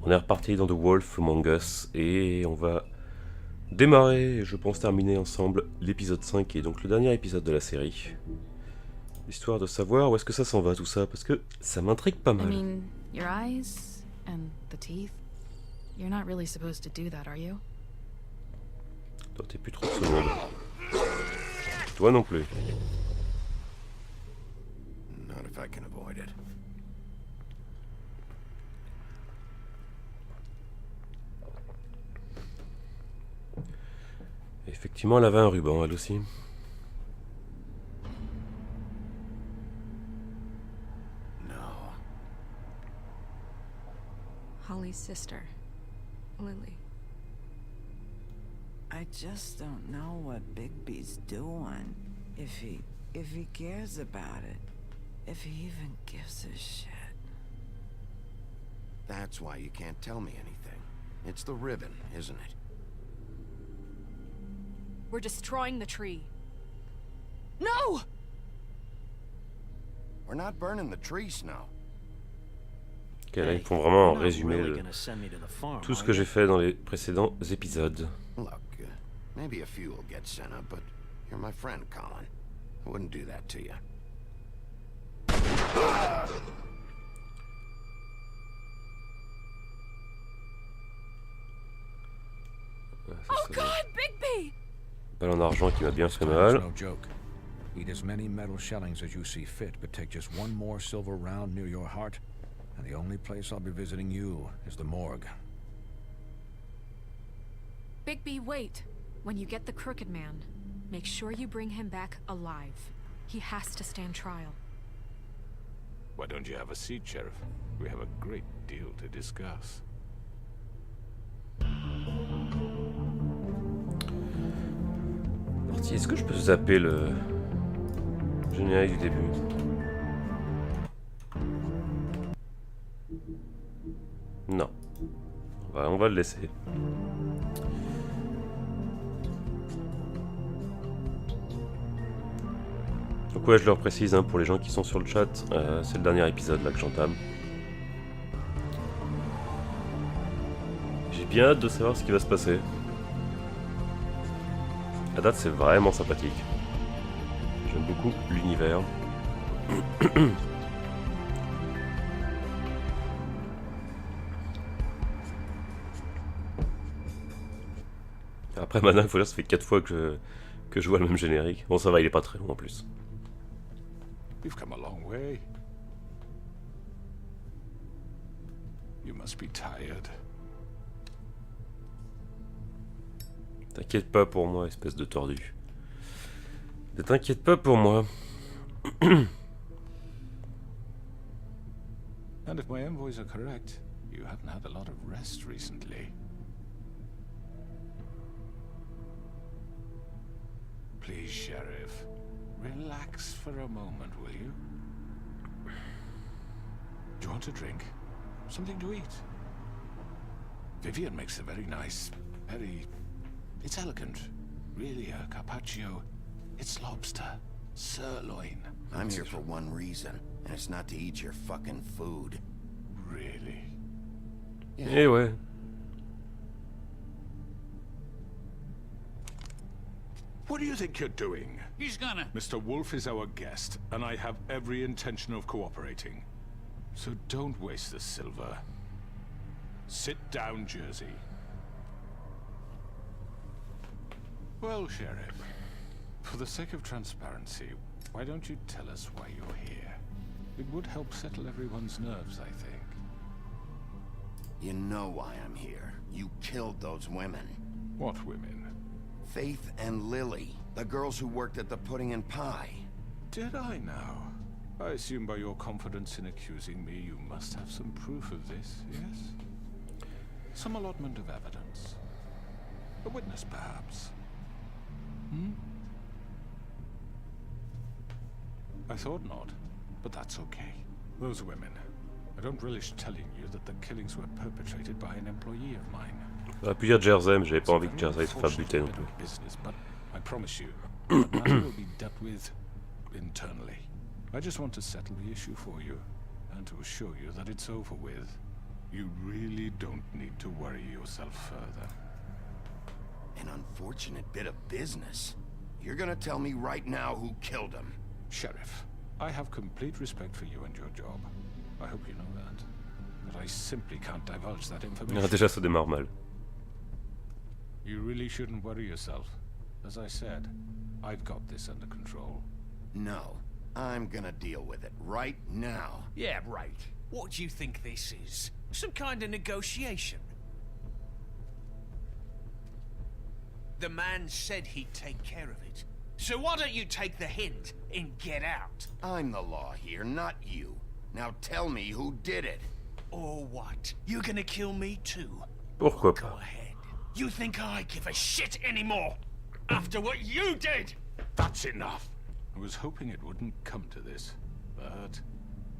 On est reparti dans The Wolf Among Us et on va démarrer, et je pense terminer ensemble l'épisode 5 qui est donc le dernier épisode de la série. Histoire de savoir où est-ce que ça s'en va tout ça, parce que ça m'intrigue pas mal. I mean, your eyes and the teeth. You're not really supposed to do that, are you? Toi t'es plus trop de ce monde. Toi non plus. Not if I can avoid it. Effectivement, elle avait un ruban, elle aussi. No. Holly's sister, Lily. I just don't know what Bigby's doing. If he cares about it. If he even gives a shit. That's why you can't tell me anything. It's the ribbon, isn't it? We're destroying the tree. No! We're not burning the tree, Snow. Ok, là ils font vraiment un résumé de tout ce que j'ai fait dans les précédents épisodes. Look, maybe a few will get sent up, but you're my friend, Colin. I wouldn't do that to you. Oh God, Bigby! Balle en argent qui m'a bien fait mal. No joke. Eat as many metal shellings as you see fit, but take just one more silver round near your heart, and the only place I'll be visiting you is the morgue. Bigby, wait. When you get the crooked man, make sure you bring him back alive. He has to stand trial. Why don't you have a seat, Sheriff? We have a great deal to discuss. Est-ce que je peux zapper le générique du début? Non. On va le laisser. Donc ouais, je leur précise hein, pour les gens qui sont sur le chat, c'est le dernier épisode là que j'entame. J'ai bien hâte de savoir ce qui va se passer. La date c'est vraiment sympathique. J'aime beaucoup l'univers. Après maintenant il faut dire ça fait 4 fois que je vois le même générique. Bon ça va, il est pas très long en plus. We've come a long way. You must be tired. T'inquiète pas pour moi, espèce de tordu. Ne t'inquiète pas pour moi. And if my envoys are correct, you haven't had a lot of rest recently. Please, Sheriff, relax for a moment, will you? Do you want a drink? Something to eat? Vivian makes a very nice, it's elegant. Really, a carpaccio. It's lobster. Sirloin. I'm here for one reason, and it's not to eat your fucking food. Really? Eh ouais. What do you think you're doing? He's gonna... Mr. Wolf is our guest, and I have every intention of cooperating. So don't waste the silver. Sit down, Jersey. Well, Sheriff, for the sake of transparency, why don't you tell us why you're here? It would help settle everyone's nerves, I think. You know why I'm here. You killed those women. What women? Faith and Lily, the girls who worked at the Pudding and Pie. Did I now? I assume by your confidence in accusing me, you must have some proof of this, yes? Some allotment of evidence. A witness, perhaps. Hmm? I thought not, but that's okay. Those women. I don't relish telling you that the killings were perpetrated by an employee of mine. J'aurais pu dire Jersey, mais j'avais pas envie que Jersey se fasse buter non plus. Business, but I promise you, that matter will be dealt with internally. I just want to settle the issue for you, and to assure you that it's over with. You really don't need to worry yourself further. An unfortunate bit of business. You're gonna tell me right now who killed him. Sheriff, I have complete respect for you and your job. I hope you know that. But I simply can't divulge that Ah, information. déjà ça démarre mal. You really shouldn't worry yourself. As I said, I've got this under control. No, I'm gonna deal with it right now. Yeah, right. What do you think this is? Some kind of negotiation? The man said he'd take care of it. So why don't you take the hint and get out? I'm the law here, not you. Now tell me who did it. Or what? You're gonna kill me too? Pourquoi Go pas? ahead. You think I give a shit anymore? After what you did? That's enough! I was hoping it wouldn't come to this, but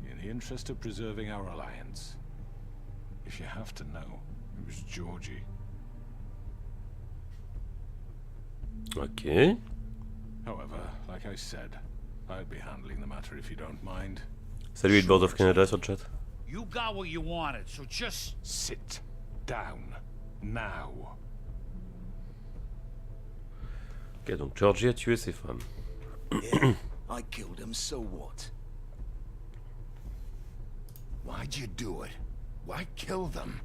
in the interest of preserving our alliance, if you have to know, it was Georgie. Ok. However, like I said, I'd be handling the matter if you don't mind. Salut Edward of Canada sur le chat. You got what you wanted, so just... Sit down. Now. Ok, donc Georgie a tué ses femmes. Yeah, I killed him, so what? Why'd you do it? Why kill them?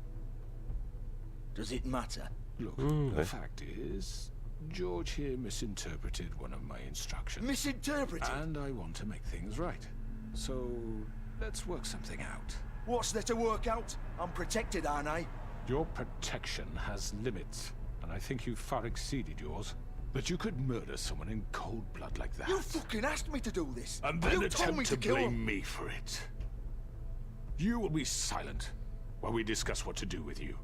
Does it matter? Look, Okay. the fact is, George here misinterpreted one of my instructions. Misinterpreted? And I want to make things right. So, let's work something out. What's there to work out? I'm protected, aren't I? Your protection has limits, and I think you've far exceeded yours. But you could murder someone in cold blood like that. You fucking asked me to do this. And then you told me attempt to to kill blame him. me for it. You will be silent while we discuss what to do with you.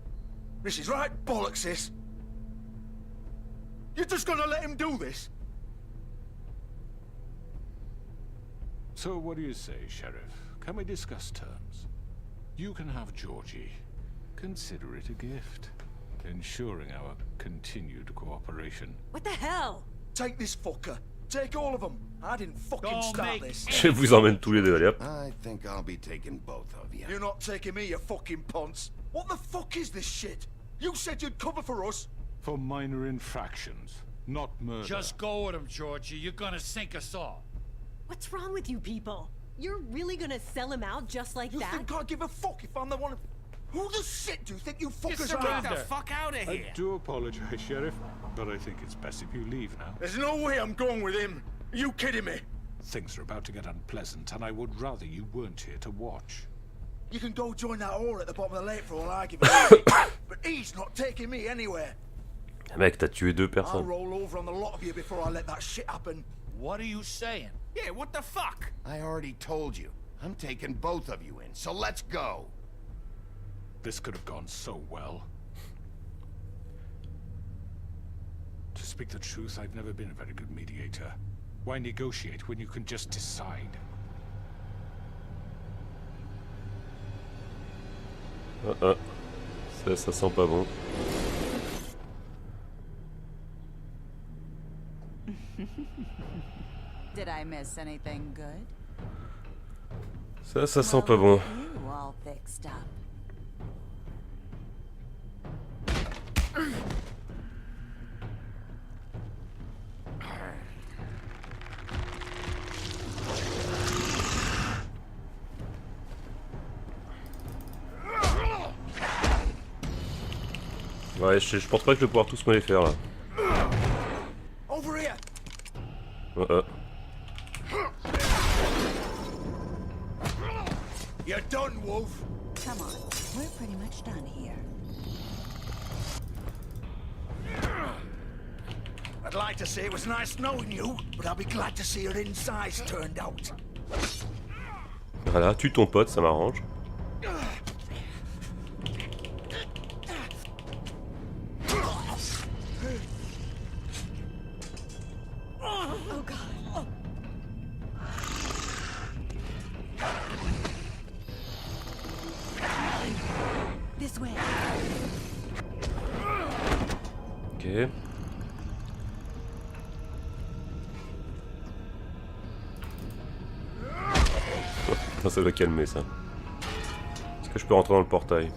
This is right bollocks, this. You're just gonna let him do this? So what do you say, Sheriff? Can we discuss terms? You can have Georgie. Consider it a gift, ensuring our continued cooperation. What the hell? Take this fucker. Take all of them. I didn't fucking Don't start make this. Je vous emmène tous les deux, allez hop. I think I'll be taking both of you. You're not taking me, you fucking ponce. What the fuck is this shit? You said you'd cover for us. For minor infractions, not murder. Just go with him, Georgie. You're gonna sink us all. What's wrong with you people? You're really gonna sell him out just like You that? think I give a fuck if I'm the one? Who the shit do you think you fuckers are? surrender. After? The fuck out of I do apologize, Sheriff, but I think it's best if you leave now. There's no way I'm going with him. Are you kidding me? Things are about to get unpleasant, and I would rather you weren't here to watch. You can go join that whore at the bottom of the lake for all I give a but he's not taking me anywhere. Mec, t'as tué deux I'll personnes. roll over on the lot of you before I let that shit happen. What are you saying? Yeah, what the fuck? I already told you. I'm taking both of you in, so let's go. This could have gone so well. To speak the truth, I've never been a very good mediator. Why negotiate when you can just decide? Ça sent pas bon. Did I miss anything good? Ça sent pas bon. You all fixed up. Ouais, je pense pas que je vais pouvoir tous me les faire là. Over here. You're done, Wolf. Come on, we're pretty much done here. I'd like to say it was nice knowing you, but I'll be glad to see your insides turned out. Voilà, tue ton pote, ça m'arrange. Oh god. This way. Ok. Ça doit calmer ça. Est-ce que je peux rentrer dans le portail?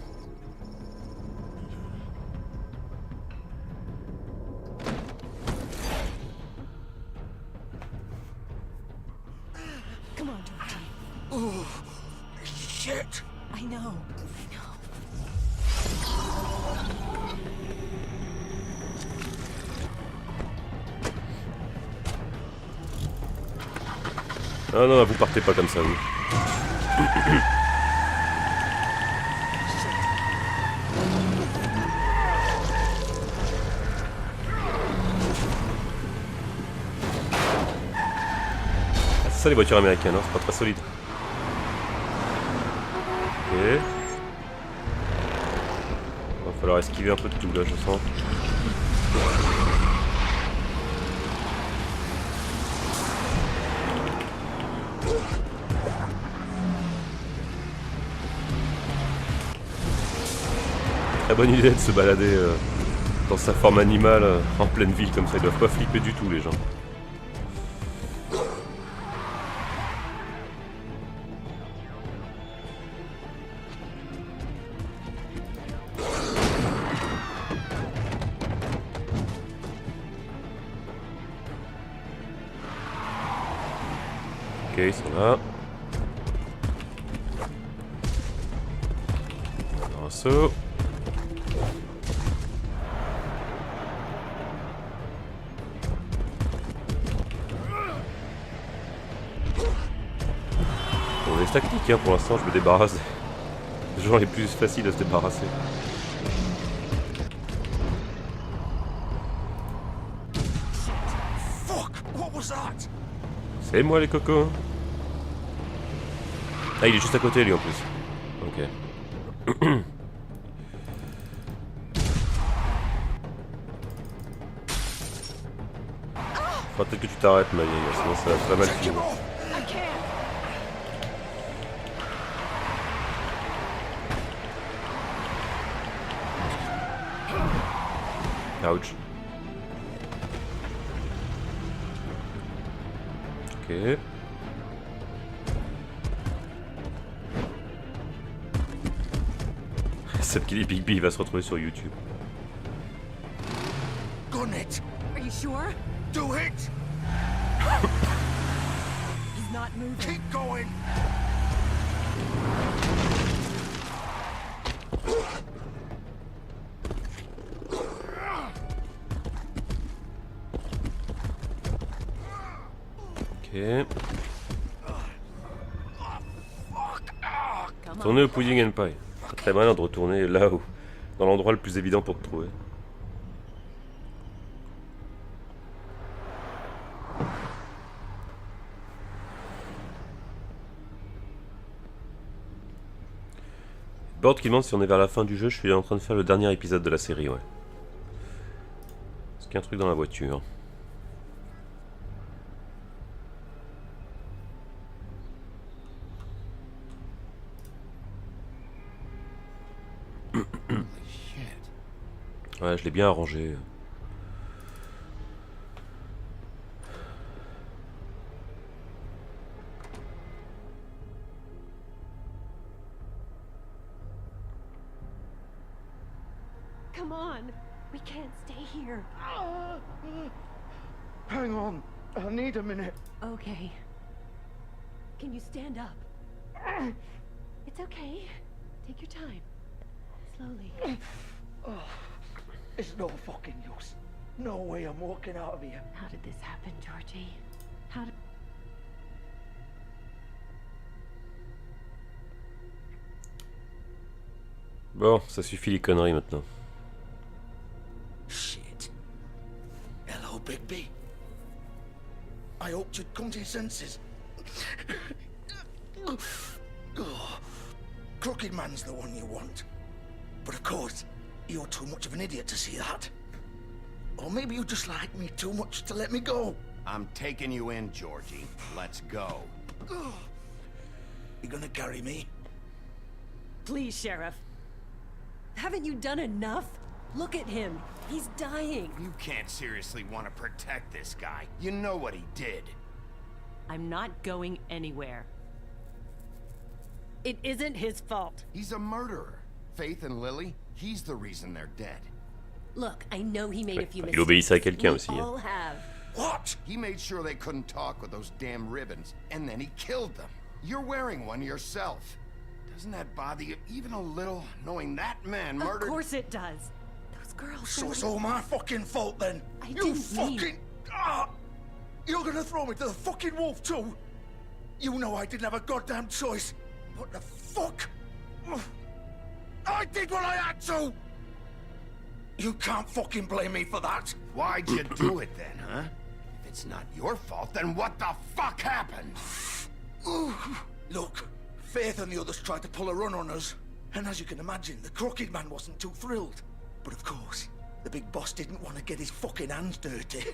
Ah non, vous partez pas comme ça, vous. Ah, c'est ça les voitures américaines, hein, c'est pas très solide. Ok. Va falloir esquiver un peu de tout là, je sens. Très bonne idée de se balader dans sa forme animale en pleine ville comme ça, ils doivent pas flipper du tout les gens. Ok, ils sont là. Un saut. Mauvaise tactique, hein, pour l'instant je me débarrasse des gens les plus faciles à se débarrasser. C'est moi les cocos. Ah, il est juste à côté lui en plus. Ok. Faudra peut-être que tu t'arrêtes ma vieille, sinon ça va très mal finir. Ouch. Ok. Cette qui dit Bigby, il va se retrouver sur YouTube. Gun it. Are you sure? Do it. He's not moving. Keep going. Ok. Tournez au pudding and pie. Très malin de retourner là où, dans l'endroit le plus évident pour te trouver. Board qui demande si on est vers la fin du jeu, je suis en train de faire le dernier épisode de la série, ouais. Est-ce qu'il y a un truc dans la voiture? Ouais, je l'ai bien arrangé. Come on. We can't stay here. Hang on. I need a minute. Okay. Can you stand up? It's okay. Take your time. Slowly. It's no fucking use. No way I'm walking out of here. How did this happen, Georgie? How did... Bon, ça suffit les conneries maintenant. Shit. Hello, Bigby. I hoped you'd come to your senses. Oh, Crooked Man's the one you want. But of course, you're too much of an idiot to see that. Or maybe you just like me too much to let me go. I'm taking you in, Georgie. Let's go. You gonna carry me? Please, Sheriff. Haven't you done enough? Look at him. He's dying. You can't seriously want to protect this guy. You know what he did. I'm not going anywhere. It isn't his fault. He's a murderer. Faith and Lily, he's the reason they're dead. Look, I know he made a few Il obéissait à mistakes. quelqu'un We aussi. all have. What? He made sure they couldn't talk with those damn ribbons, and then he killed them. You're wearing one yourself. Doesn't that bother you even a little, knowing that man murdered... Of course it does. Those girls... So it's all my fucking fault then? I You didn't fucking... mean... Ah! You're gonna throw me to the fucking wolf too? You know I didn't have a goddamn choice. What the fuck? I did what I had to! You can't fucking blame me for that. Why'd you do it then, huh? If it's not your fault, then what the fuck happened? Look, Faith and the others tried to pull a run on us. And as you can imagine, the Crooked Man wasn't too thrilled. But of course, the big boss didn't want to get his fucking hands dirty.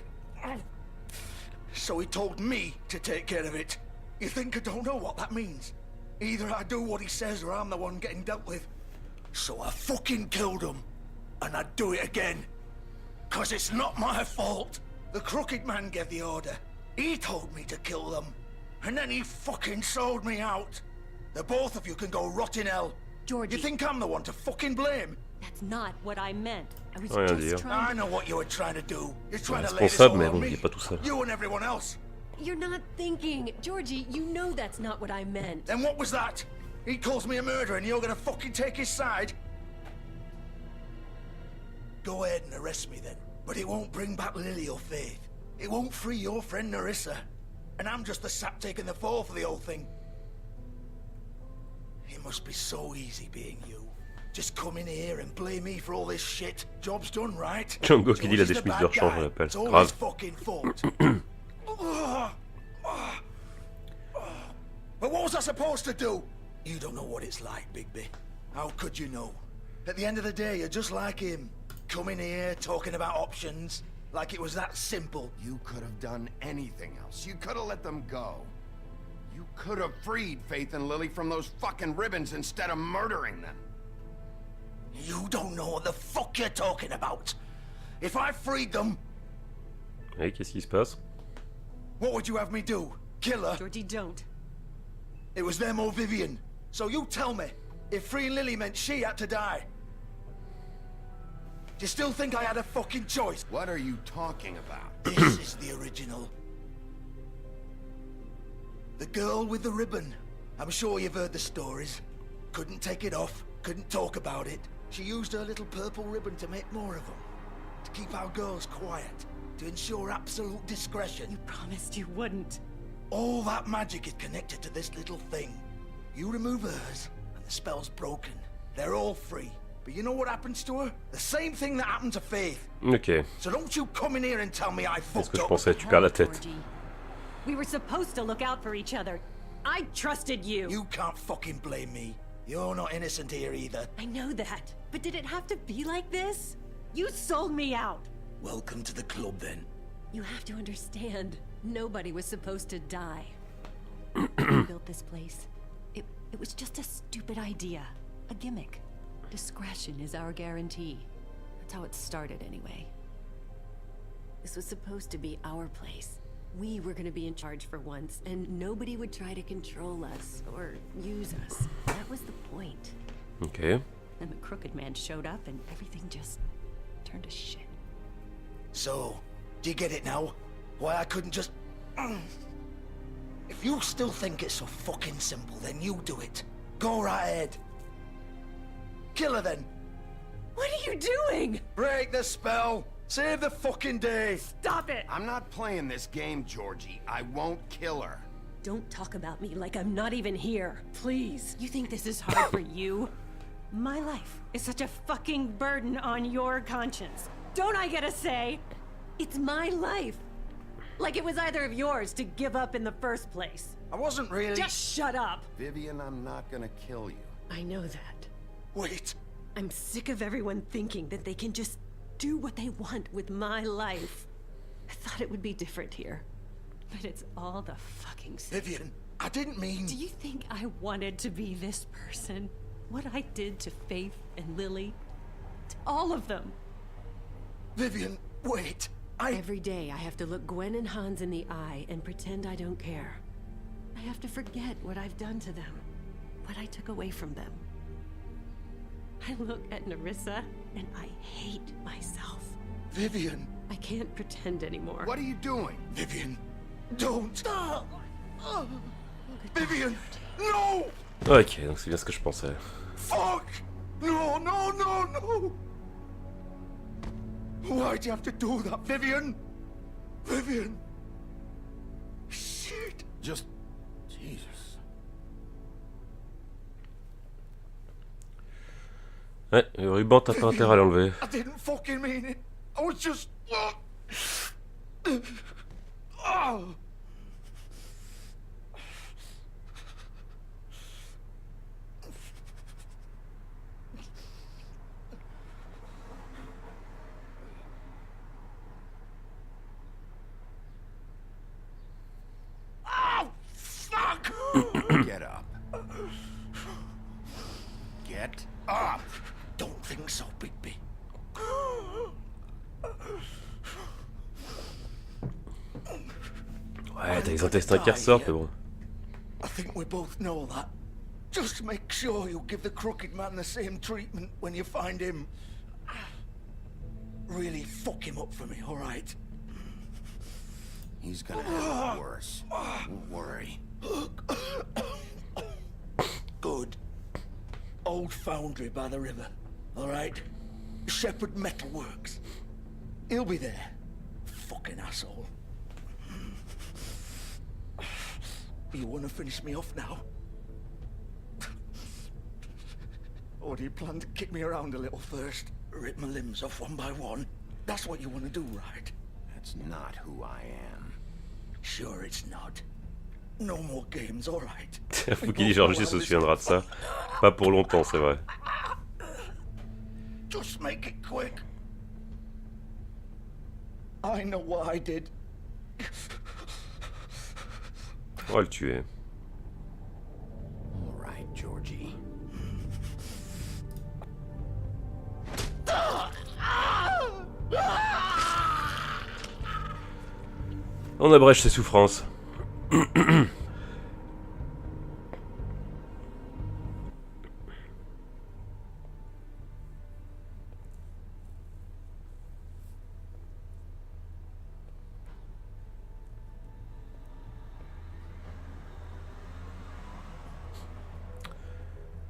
So he told me to take care of it. You think I don't know what that means? Either I do what he says or I'm the one getting dealt with. So I fucking killed him. And I'd do it again. 'Cause it's not my fault. The Crooked Man gave the order. He told me to kill them. And then he fucking sold me out. The both of you can go rot in hell. Georgie. You think I'm the one to fucking blame? That's not what I meant. I was Rien à just dire. trying I know what you were trying to do. You're trying to lay this Responsable, all mais on bon, il me. est pas tout seul. You and everyone else. You're not thinking. Georgie, you know that's not what I meant. Then what was that? He calls me a murderer and you're gonna fucking take his side? Go ahead and arrest me then. But it won't bring back Lily or Faith. It won't free your friend Narissa. And I'm just the sap taking the fall for the whole thing. It must be so easy being you. Just come in here and blame me for all this shit. Job's done, right? Django qui dit la Georgie's the déchemise de bad rechange, guy. on l'appelle. It's all his Grave. fucking fault. But what was I supposed to do? You don't know what it's like, Bigby. How could you know? At the end of the day, you're just like him. Coming here, talking about options, like it was that simple. You could have done anything else. You could have let them go. You could have freed Faith and Lily from those fucking ribbons instead of murdering them. You don't know what the fuck you're talking about. If I freed them, Et qu'est-ce qui se passe? what would you have me do? Kill her? Georgie, don't. It was them or Vivian. So you tell me, if freeing Lily meant she had to die, do you still think I had a fucking choice? What are you talking about? This is the original. The girl with the ribbon. I'm sure you've heard the stories. Couldn't take it off, couldn't talk about it. She used her little purple ribbon to make more of them. To keep our girls quiet. To ensure absolute discretion. You promised you wouldn't. All that magic is connected to this little thing. You remove hers, and the spell's broken. They're all free. But you know what happens to her? The same thing that happened to Faith. Ok. So don't you come in here and tell me I C'est ce fucked que je up. pensais, tu perds la tête. Georgie. We were supposed to look out for each other. I trusted you. You can't fucking blame me. You're not innocent here either. I know that. But did it have to be like this? You sold me out. Welcome to the club then. You have to understand. Nobody was supposed to die. We built this place. It was just a stupid idea. A gimmick. Discretion is our guarantee. That's how it started anyway. This was supposed to be our place. We were gonna be in charge for once, and nobody would try to control us or use us. That was the point. Ok. Then the Crooked Man showed up and everything just turned to shit. So, do you get it now? Why I couldn't just... If you still think it's so fucking simple, then you do it. Go right ahead. Kill her then. What are you doing? Break the spell. Save the fucking day. Stop it! I'm not playing this game, Georgie. I won't kill her. Don't talk about me like I'm not even here. Please. You think this is hard for you? My life is such a fucking burden on your conscience. Don't I get a say? It's my life. Like it was either of yours to give up in the first place. I wasn't really... Just shut up. Vivian, I'm not gonna kill you. I know that. Wait. I'm sick of everyone thinking that they can just do what they want with my life. I thought it would be different here. But it's all the fucking same. Vivian, I didn't mean... Do you think I wanted to be this person? What I did to Faith and Lily? To all of them? Vivian, wait. Every day I have to look Gwen and Hans in the eye and pretend I don't care. I have to forget what I've done to them. What I took away from them. I look at Narissa and I hate myself. Vivian. I can't pretend anymore. What are you doing? Vivian, don't. Vivian, no! Ok, donc c'est bien ce que je pensais. Fuck! No, no, no, no! Why'd you have to do that, Vivian? Vivian! Shit! Just Jesus. Ouais, le ruban, t'as pas intérêt à l'enlever. I didn't fucking mean it. I was just... Oh. Fuck! Get up. Get up! Don't think so, Bigby. Ouais, t'as les intestins qui ressortent, mais bon. I think we both know that. Just make sure you give the crooked man the same treatment when you find him. Really fuck him up for me, all right? He's gonna have it worse. Don't worry. Good. Old foundry by the river, all right? Shepherd Metal Works. He'll be there. Fucking asshole. You want to finish me off now? Or do you plan to kick me around a little first? Rip my limbs off one by one? That's what you want to do, right? That's not who I am. Sure it's not. No more games, all right? Faut qu'il dise Georgie se souviendra de ça. Pas pour longtemps, c'est vrai. Just make it quick. I know what I did. On va le tuer. All right, Georgie. On abrège ses souffrances.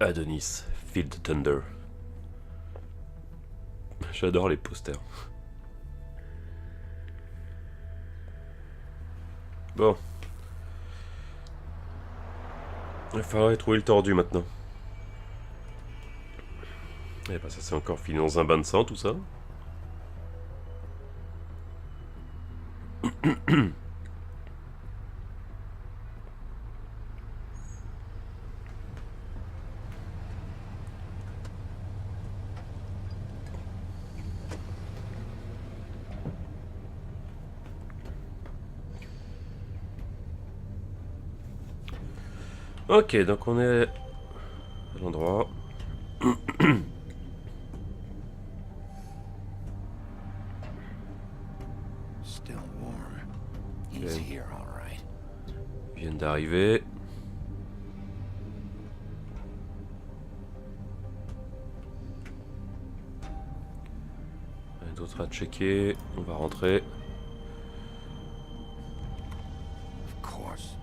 Adonis, Feel the Thunder. J'adore les posters. Bon. Il faudrait trouver le tordu maintenant. Et bah ça c'est encore fini dans un bain de sang tout ça. Ok, donc on est à l'endroit. Still warm. He's here, all right. Ils viennent d'arriver. D'autres à checker. On va rentrer. Of course.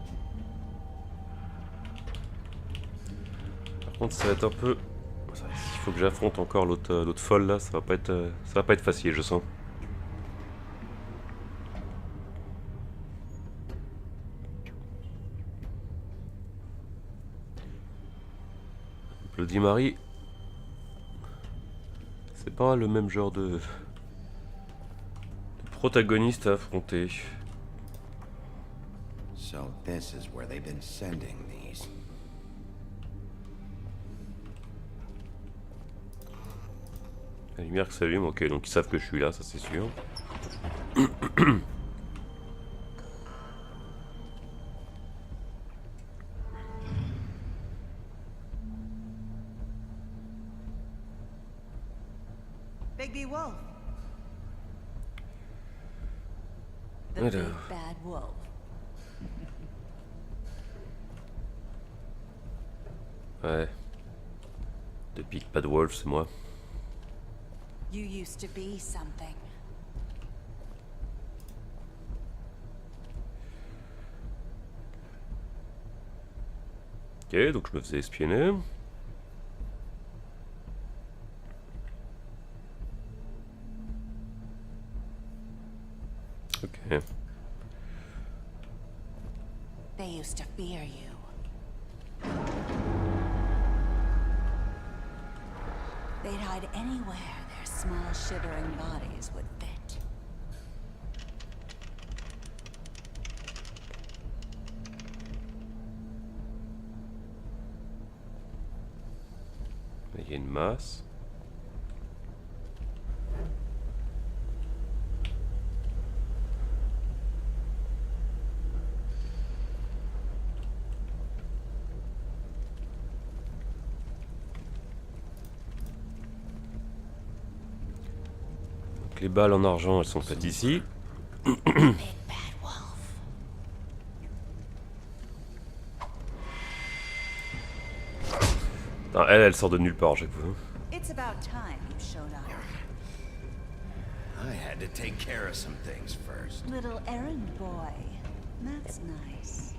Par contre, ça va être un peu. Il faut que j'affronte encore l'autre folle là. Ça va pas être facile, je sens. Bloody Mary, c'est pas le même genre de protagoniste à affronter. So this is where they've been sending these. La lumière qui s'allume, ok, donc ils savent que je suis là, ça c'est sûr. Bigby Wolf. The Alors. big bad wolf. Ouais. The Big Bad Wolf, c'est moi. You used to be something. Ok, donc je me faisais espionner. Ok. They used to fear you. they'd hide anywhere their small shivering bodies would fit. Il y a une masse. Donc les balles en argent, elles sont faites ici. Non, elle sort de nulle part, chaque fois. It's about time you showed up. I had to take care of some things first. Little errand boy. That's nice.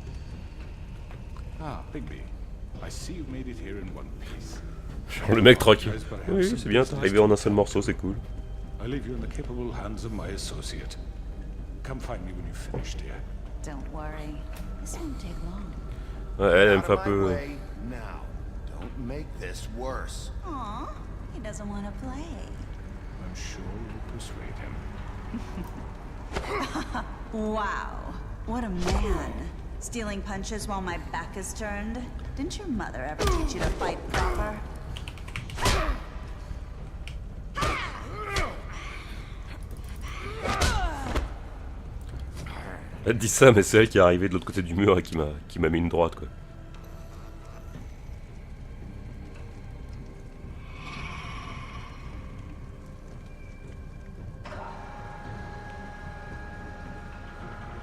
Ah, Bigby. I see you made it here in one piece. Genre le mec tranquille. Oui, c'est bien, t'es arrivé en un seul morceau, c'est cool. I leave you in the capable hands of my associate. Come find me when you've finished here. Don't worry. This won't take long. Ouais, elle me fait un peu... Now, don't make this worse. Aw, he doesn't want to play. I'm sure you'll persuade him. Wow, what a man. Stealing punches while my back is turned? Didn't your mother ever teach you to fight proper? Elle dit ça, mais c'est elle qui est arrivée de l'autre côté du mur et qui m'a mis une droite, quoi.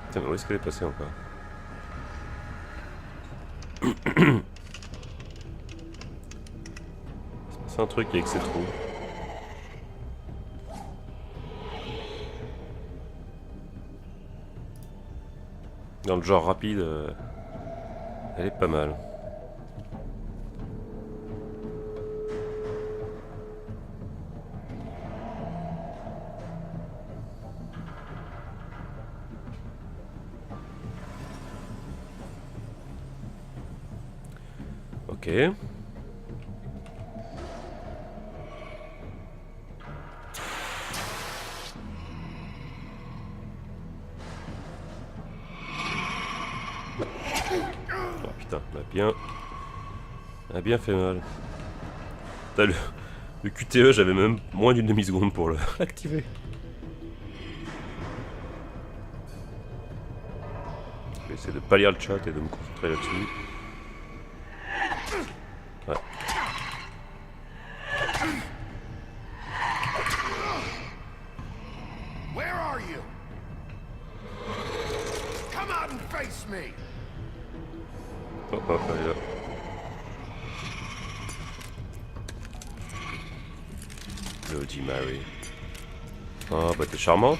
Putain, mais où est-ce qu'elle est passée encore? C'est un truc avec ces trous. Dans le genre rapide, elle est pas mal. Ok. Oh putain, on a bien fait mal. Putain, le QTE, j'avais même moins d'une demi-seconde pour l'activer. Je vais essayer de pas lire le chat et de me concentrer là-dessus. Ouais. Where are you? Come out and face me. Oh, elle est là. Bloody Mary. Oh, bah t'es charmante.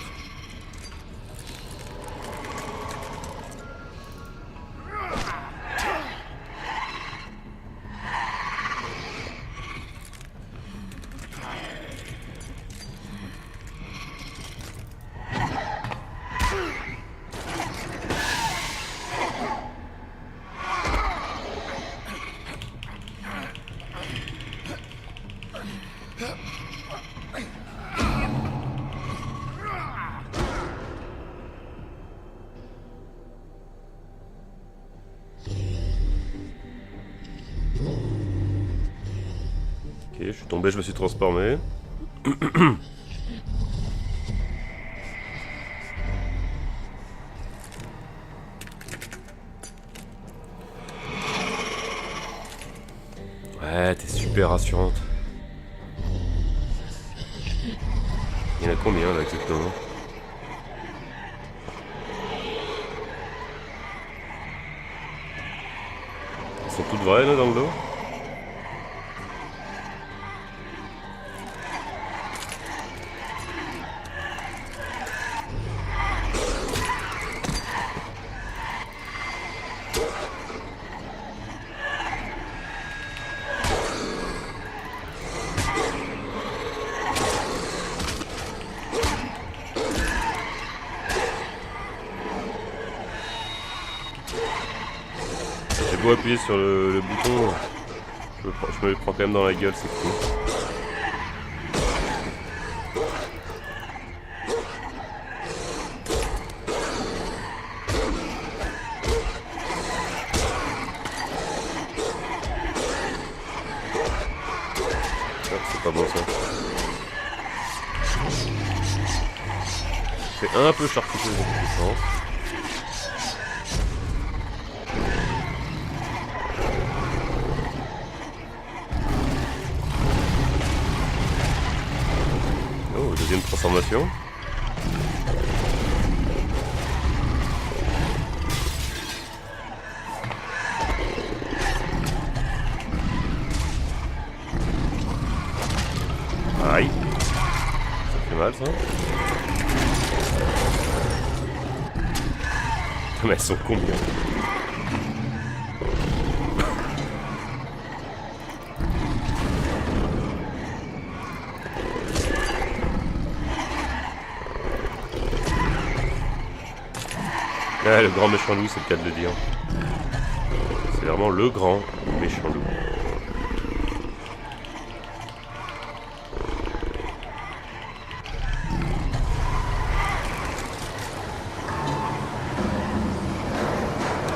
Ok, je suis tombé, je me suis transformé. Ouais, t'es super rassurante. Il y en a combien là exactement? Elles sont toutes vraies là dans le dos? J'ai beau appuyer sur le bouton, je me le prends quand même dans la gueule, c'est cool. fait un peu charcuteuse dans tous les sens. Oh, deuxième transformation. Aïe. Ça fait mal ça. Mais elles sont combien? Ah, le grand méchant loup, c'est le cas de le dire. C'est vraiment le grand méchant loup.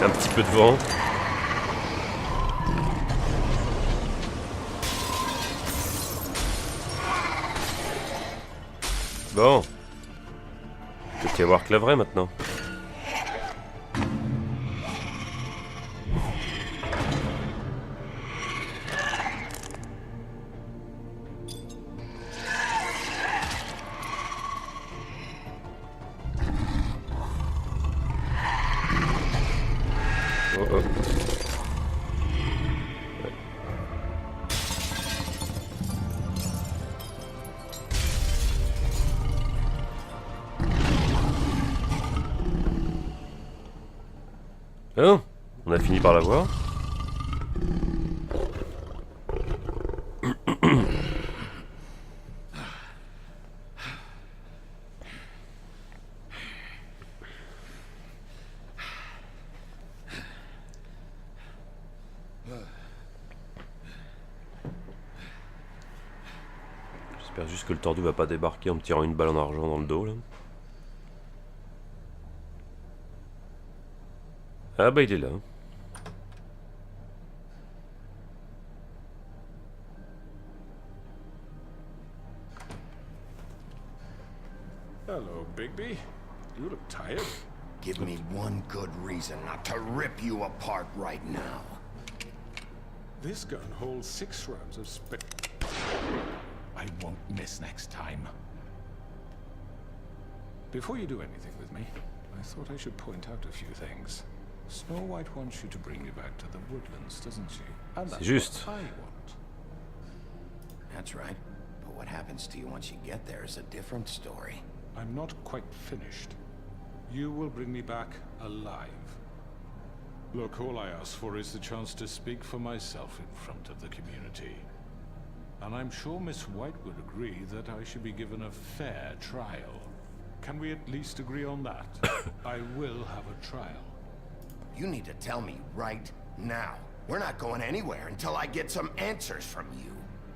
Un petit peu de vent. Bon. Il peut y avoir que la vraie maintenant. Oh oh. Oh, on a fini par la voir. J'espère juste que le tordu va pas débarquer en me tirant une balle en argent dans le dos là. Ah bah il est là. Hello, Bigby. You look tired. Give me one good reason not to rip you apart right now. This gun holds 6 rounds of spit. I won't miss next time. Before you do anything with me, I thought I should point out a few things. Snow White wants you to bring me back to the woodlands, doesn't she? And that's juste. what I want. That's right. But what happens to you once you get there is a different story. I'm not quite finished. You will bring me back alive. Look, all I ask for is the chance to speak for myself in front of the community. And I'm sure Miss White would agree that I should be given a fair trial. Can we at least agree on that? I will have a trial. You need to tell me right now. We're not going anywhere until I get some answers from you.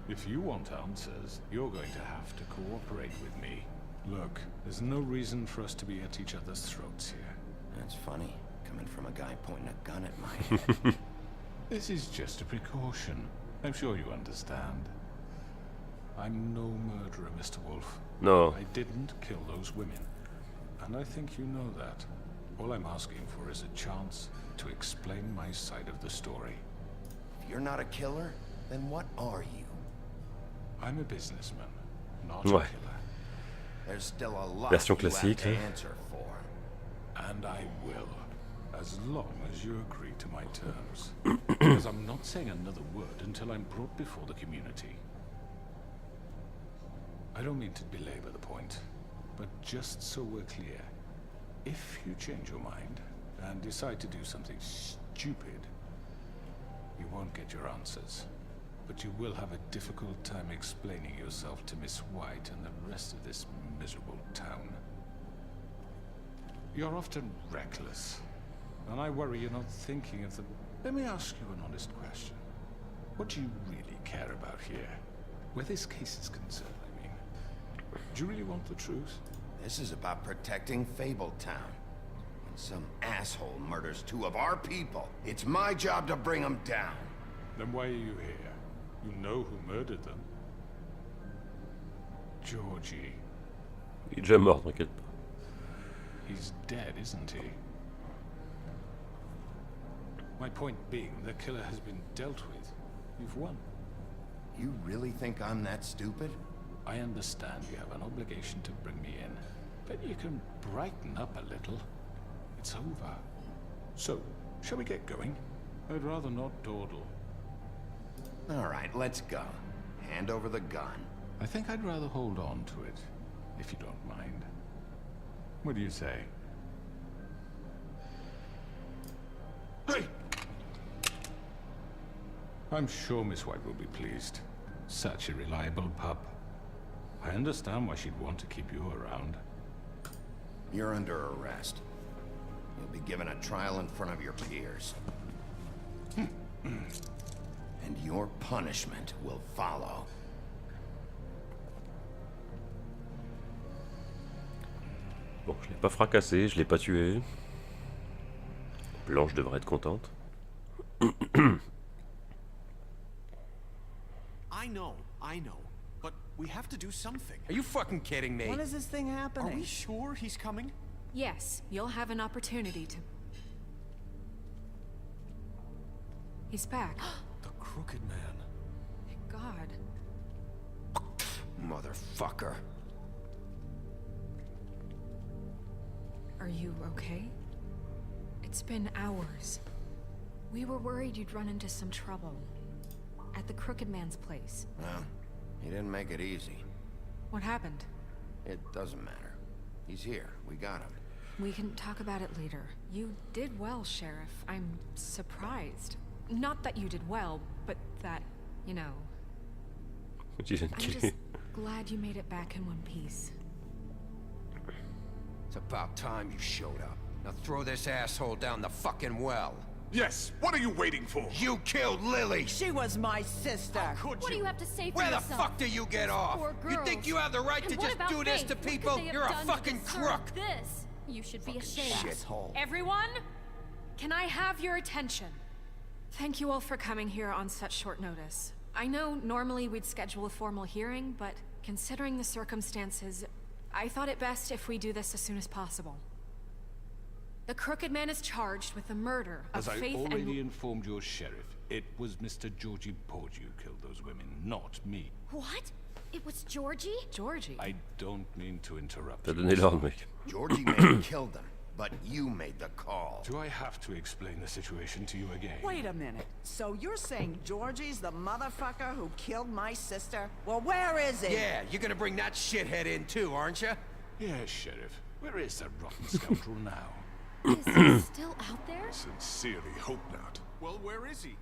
If you want answers, you're going to have to cooperate with me. Look, there's no reason for us to be at each other's throats here. That's funny, coming from a guy pointing a gun at my head. This is just a precaution. I'm sure you understand. I'm no murderer, Mr. Wolf. No. I didn't kill those women. And I think you know that. All I'm asking for is a chance to explain my side of the story. If you're not a killer, then what are you? I'm a businessman, not Ouais. a killer. There's still a lot Version you have classique, to hein. answer for. And I will, as long as you agree to my terms. Because I'm not saying another word until I'm brought before the community. I don't mean to belabor the point, but just so we're clear, if you change your mind and decide to do something stupid, you won't get your answers. But you will have a difficult time explaining yourself to Miss White and the rest of this miserable town. You're often reckless, and I worry you're not thinking of the... Let me ask you an honest question. What do you really care about here? Where this case is concerned, I mean. Do you really want the truth? This is about protecting Fabletown. When some asshole murders 2 of our people, it's my job to bring them down. Then why are you here? You know who murdered them. Georgie. Il est déjà mort, t'inquiète pas. He's dead, isn't he? My point being, the killer has been dealt with. You've won. You really think I'm that stupid? I understand you have an obligation to bring me in, but you can brighten up a little. It's over. So, shall we get going? I'd rather not dawdle. All right, let's go. Hand over the gun. I think I'd rather hold on to it, if you don't mind. What do you say? Hey! I'm sure Miss White will be pleased. Such a reliable pup. I understand why she'd want to keep you around. You're under arrest. You'll be given a trial in front of your peers. And your punishment will follow. Bon, je l'ai pas fracassé, je l'ai pas tué. Blanche devrait être contente. I know. But we have to do something. Are you fucking kidding me? When is this thing happening? Are we sure he's coming? Yes, you'll have an opportunity to... He's back. The Crooked Man. Thank God. Motherfucker. Are you okay? It's been hours. We were worried you'd run into some trouble. At the Crooked Man's place. Well, he didn't make it easy. What happened? It doesn't matter. He's here. We got him. We can talk about it later. You did well, Sheriff. I'm surprised. Not that you did well, but that, you know... I'm just glad you made it back in one piece. It's about time you showed up. Now throw this asshole down the fucking well. Yes, what are you waiting for? You killed Lily! She was my sister. What do you have to say for Where yourself? the fuck do you get off? Poor You think girls. you have the right And to what just about do this Faith? to What could people? they have You're a done to fucking deserve crook! This? You should be ashamed. Shithole. Everyone, can I have your attention? Thank you all for coming here on such short notice. I know normally we'd schedule a formal hearing, but considering the circumstances, I thought it best if we do this as soon as possible. The Crooked Man is charged with the murder of As I Faith already and... informed your sheriff, it was Mr. Georgie Porgy who killed those women, not me. What? It was Georgie? Georgie? I don't mean to interrupt T'as you. donné l'ordre, mec. Georgie may have killed them, but you made the call. Do I have to explain the situation to you again? Wait a minute. So you're saying Georgie's the motherfucker who killed my sister? Well, where is he? Yeah, you're gonna bring that shithead in too, aren't you? Yes, Sheriff. Where is that rotten scoundrel now? Is he still out there? Sincerely hope not. Well, where is he?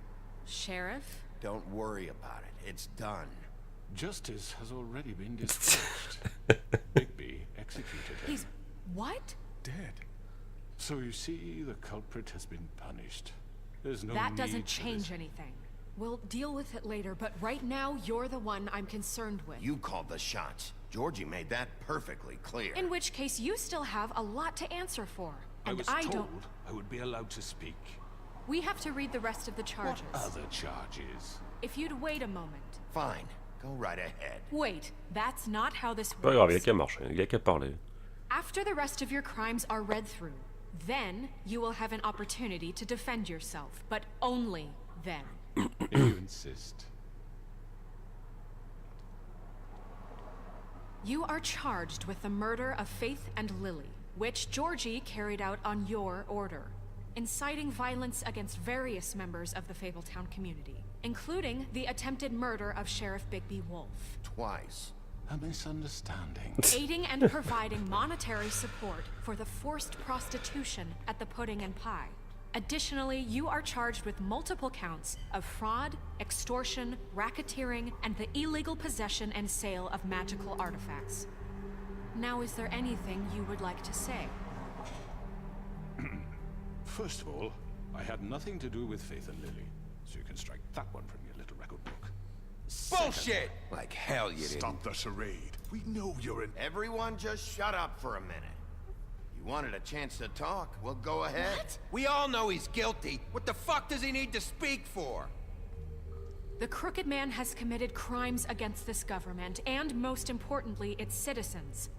Sheriff? Don't worry about it. It's done. Justice has already been dispatched. Bigby executed him. He's... what? Dead. So you see, the culprit has been punished. There's no That need doesn't for change this. anything. We'll deal with it later, but right now, you're the one I'm concerned with. You called the shots. Georgie made that perfectly clear. In which case, you still have a lot to answer for. I And was I told don't... I would be allowed to speak. We have to read the rest of the charges. What other charges? If you'd wait a moment. Fine. Go right ahead. Wait, that's not how this Pas grave, il y a works. qu'à marcher, il y a qu'à parler. After the rest of your crimes are read through, then you will have an opportunity to defend yourself, but only then. If you insist. You are charged with the murder of Faith and Lily, which Georgie carried out on your order, inciting violence against various members of the Fabletown community, including the attempted murder of Sheriff Bigby Wolf. Twice. A misunderstanding. Aiding and providing monetary support for the forced prostitution at the Pudding and Pie. Additionally, you are charged with multiple counts of fraud, extortion, racketeering, and the illegal possession and sale of magical artifacts. Now, is there anything you would like to say? First of all, I had nothing to do with Faith and Lily, so you can strike that one from your little record book. Bullshit! Like hell you didn't. Stop the charade. We know you're an... Everyone just shut up for a minute. You wanted a chance to talk, well, go ahead. What? We all know he's guilty. What the fuck does he need to speak for? The Crooked Man has committed crimes against this government, and most importantly, its citizens.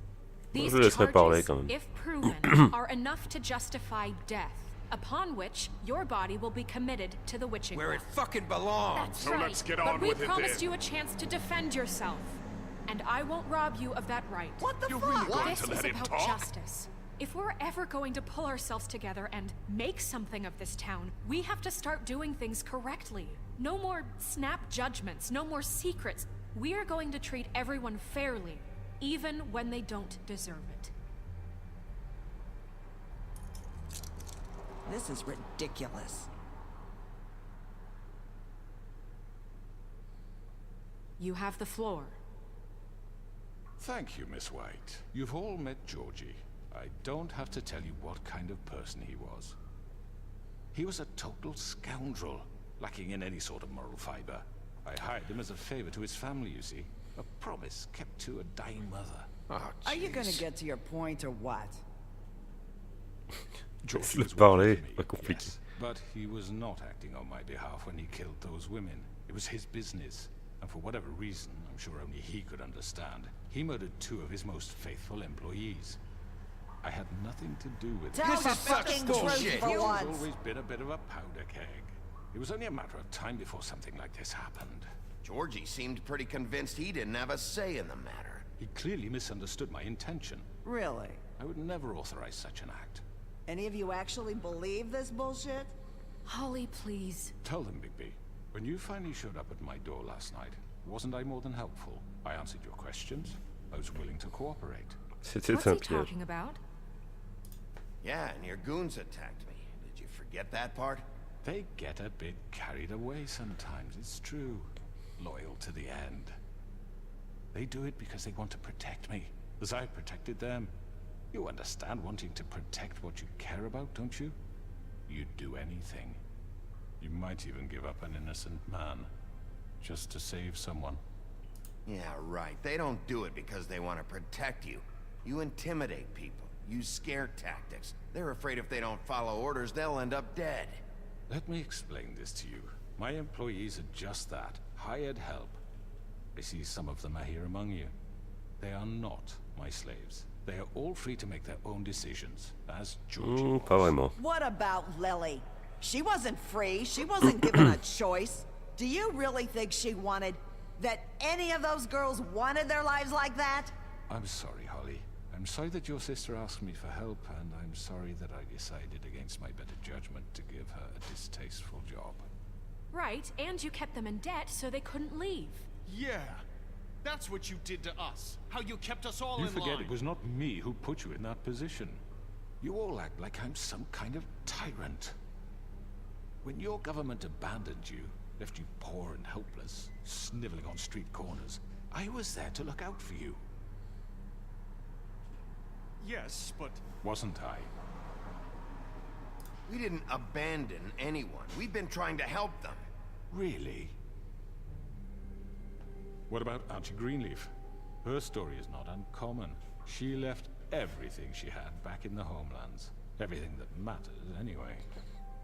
These Je laisserai parler charges, quand même. if proven, are enough to justify death, upon which your body will be committed to the witching Where well. it fucking belongs. That's So right. let's get but on we with it promised then. you a chance to defend yourself, and I won't rob you of that right. What the You're fuck? really going This to is let him about talk? justice. If we're ever going to pull ourselves together and make something of this town, we have to start doing things correctly. No more snap judgments, no more secrets. We are going to treat everyone fairly, even when they don't deserve it. This is ridiculous. You have the floor. Thank you, Miss White. You've all met Georgie. I don't have to tell you what kind of person he was. He was a total scoundrel, lacking in any sort of moral fiber. I hired him as a favor to his family, you see. A promise kept to a dying mother. Oh, Are you gonna jeez. get to your point or what? Georgie Le was parler, working for me, pas compliqué. yes, but he was not acting on my behalf when he killed those women. It was his business, and for whatever reason, I'm sure only he could understand, he murdered 2 of his most faithful employees. I had nothing to do with it. Tell the fucking truth bullshit. for He's once. always been a bit of a powder keg. It was only a matter of time before something like this happened. Georgie seemed pretty convinced he didn't have a say in the matter. He clearly misunderstood my intention. Really? I would never authorize such an act. Any of you actually believe this bullshit? Holly, please. Tell them, Bigby. When you finally showed up at my door last night, wasn't I more than helpful? I answered your questions. I was willing to cooperate. C'était What's un he piège. talking about? Yeah, and your goons attacked me. Did you forget that part? They get a bit carried away sometimes, it's true. Loyal to the end. They do it because they want to protect me, as I protected them. You understand wanting to protect what you care about, don't you? You'd do anything. You might even give up an innocent man, just to save someone. Yeah, right. They don't do it because they want to protect you. You intimidate people, use scare tactics. They're afraid if they don't follow orders, they'll end up dead. Let me explain this to you. My employees are just that, hired help. I see some of them are here among you. They are not my slaves. They are all free to make their own decisions, as Georgie Pas was. vraiment. What about Lily? She wasn't free. She wasn't given a choice. Do you really think she wanted... that any of those girls wanted their lives like that? I'm sorry, Holly. I'm sorry that your sister asked me for help, and I'm sorry that I decided against my better judgment to give her a distasteful job. Right, and you kept them in debt so they couldn't leave. Yeah. That's what you did to us. How you kept us all You in forget line. it was not me who put you in that position. You all act like I'm some kind of tyrant. When your government abandoned you, left you poor and helpless, sniveling on street corners, I was there to look out for you. Yes, but... Wasn't I? We didn't abandon anyone. We've been trying to help them. Really? What about Auntie Greenleaf? Her story is not uncommon. She left everything she had back in the homelands. Everything that matters, anyway.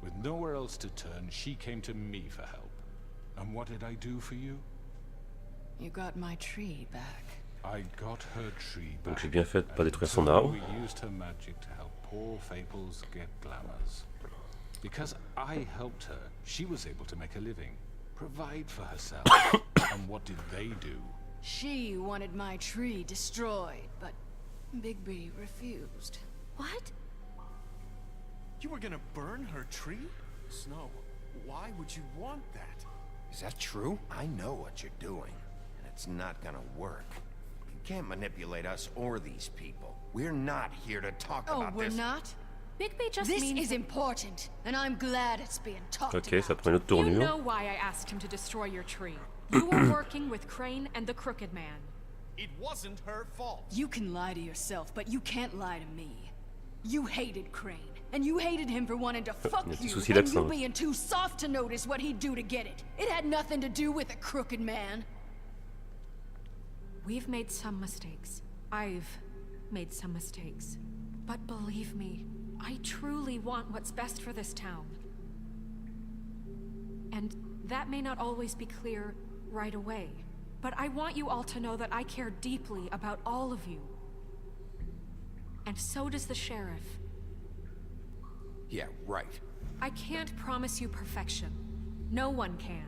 With nowhere else to turn, she came to me for help. And what did I do for you? You got my tree back. I got her tree back. Donc j'ai bien fait de pas détruire son And arbre. we used her magic to help poor Faples get glamours. Because I helped her, she was able to make a living, provide for herself. And what did they do? She wanted my tree destroyed, but Bigby refused. What? You were gonna burn her tree? Snow, why would you want that? Is that true? I know what you're doing, and it's not gonna work. You can't manipulate us or these people. We're not here to talk Oh, about we're this. not? Bigby just This means is important, and I'm glad it's being talked Ok, about. ça prend une autre You tournure. know why I asked him to destroy your tree. You were working with Crane and the Crooked Man. It wasn't her fault. You can lie to yourself, but you can't lie to me. You hated Crane, and you hated him for wanting to fuck Il y a des you, soucis and d'accent. you being too soft to notice what he'd do to get it. It had nothing to do with the Crooked Man. We've made some mistakes. I've made some mistakes. But believe me, I truly want what's best for this town. And that may not always be clear right away. But I want you all to know that I care deeply about all of you. and so does the sheriff. Yeah, right. I can't promise you perfection. No one can.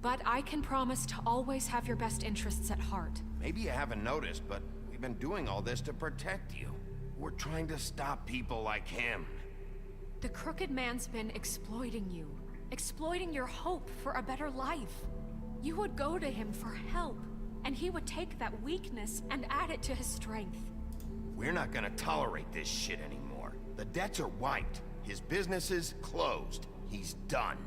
But I can promise to always have your best interests at heart. Maybe you haven't noticed, but we've been doing all this to protect you. We're trying to stop people like him. The crooked man's been exploiting you. Exploiting your hope for a better life. You would go to him for help, and he would take that weakness and add it to his strength. We're not gonna tolerate this shit anymore. The debts are wiped. His business is closed. He's done.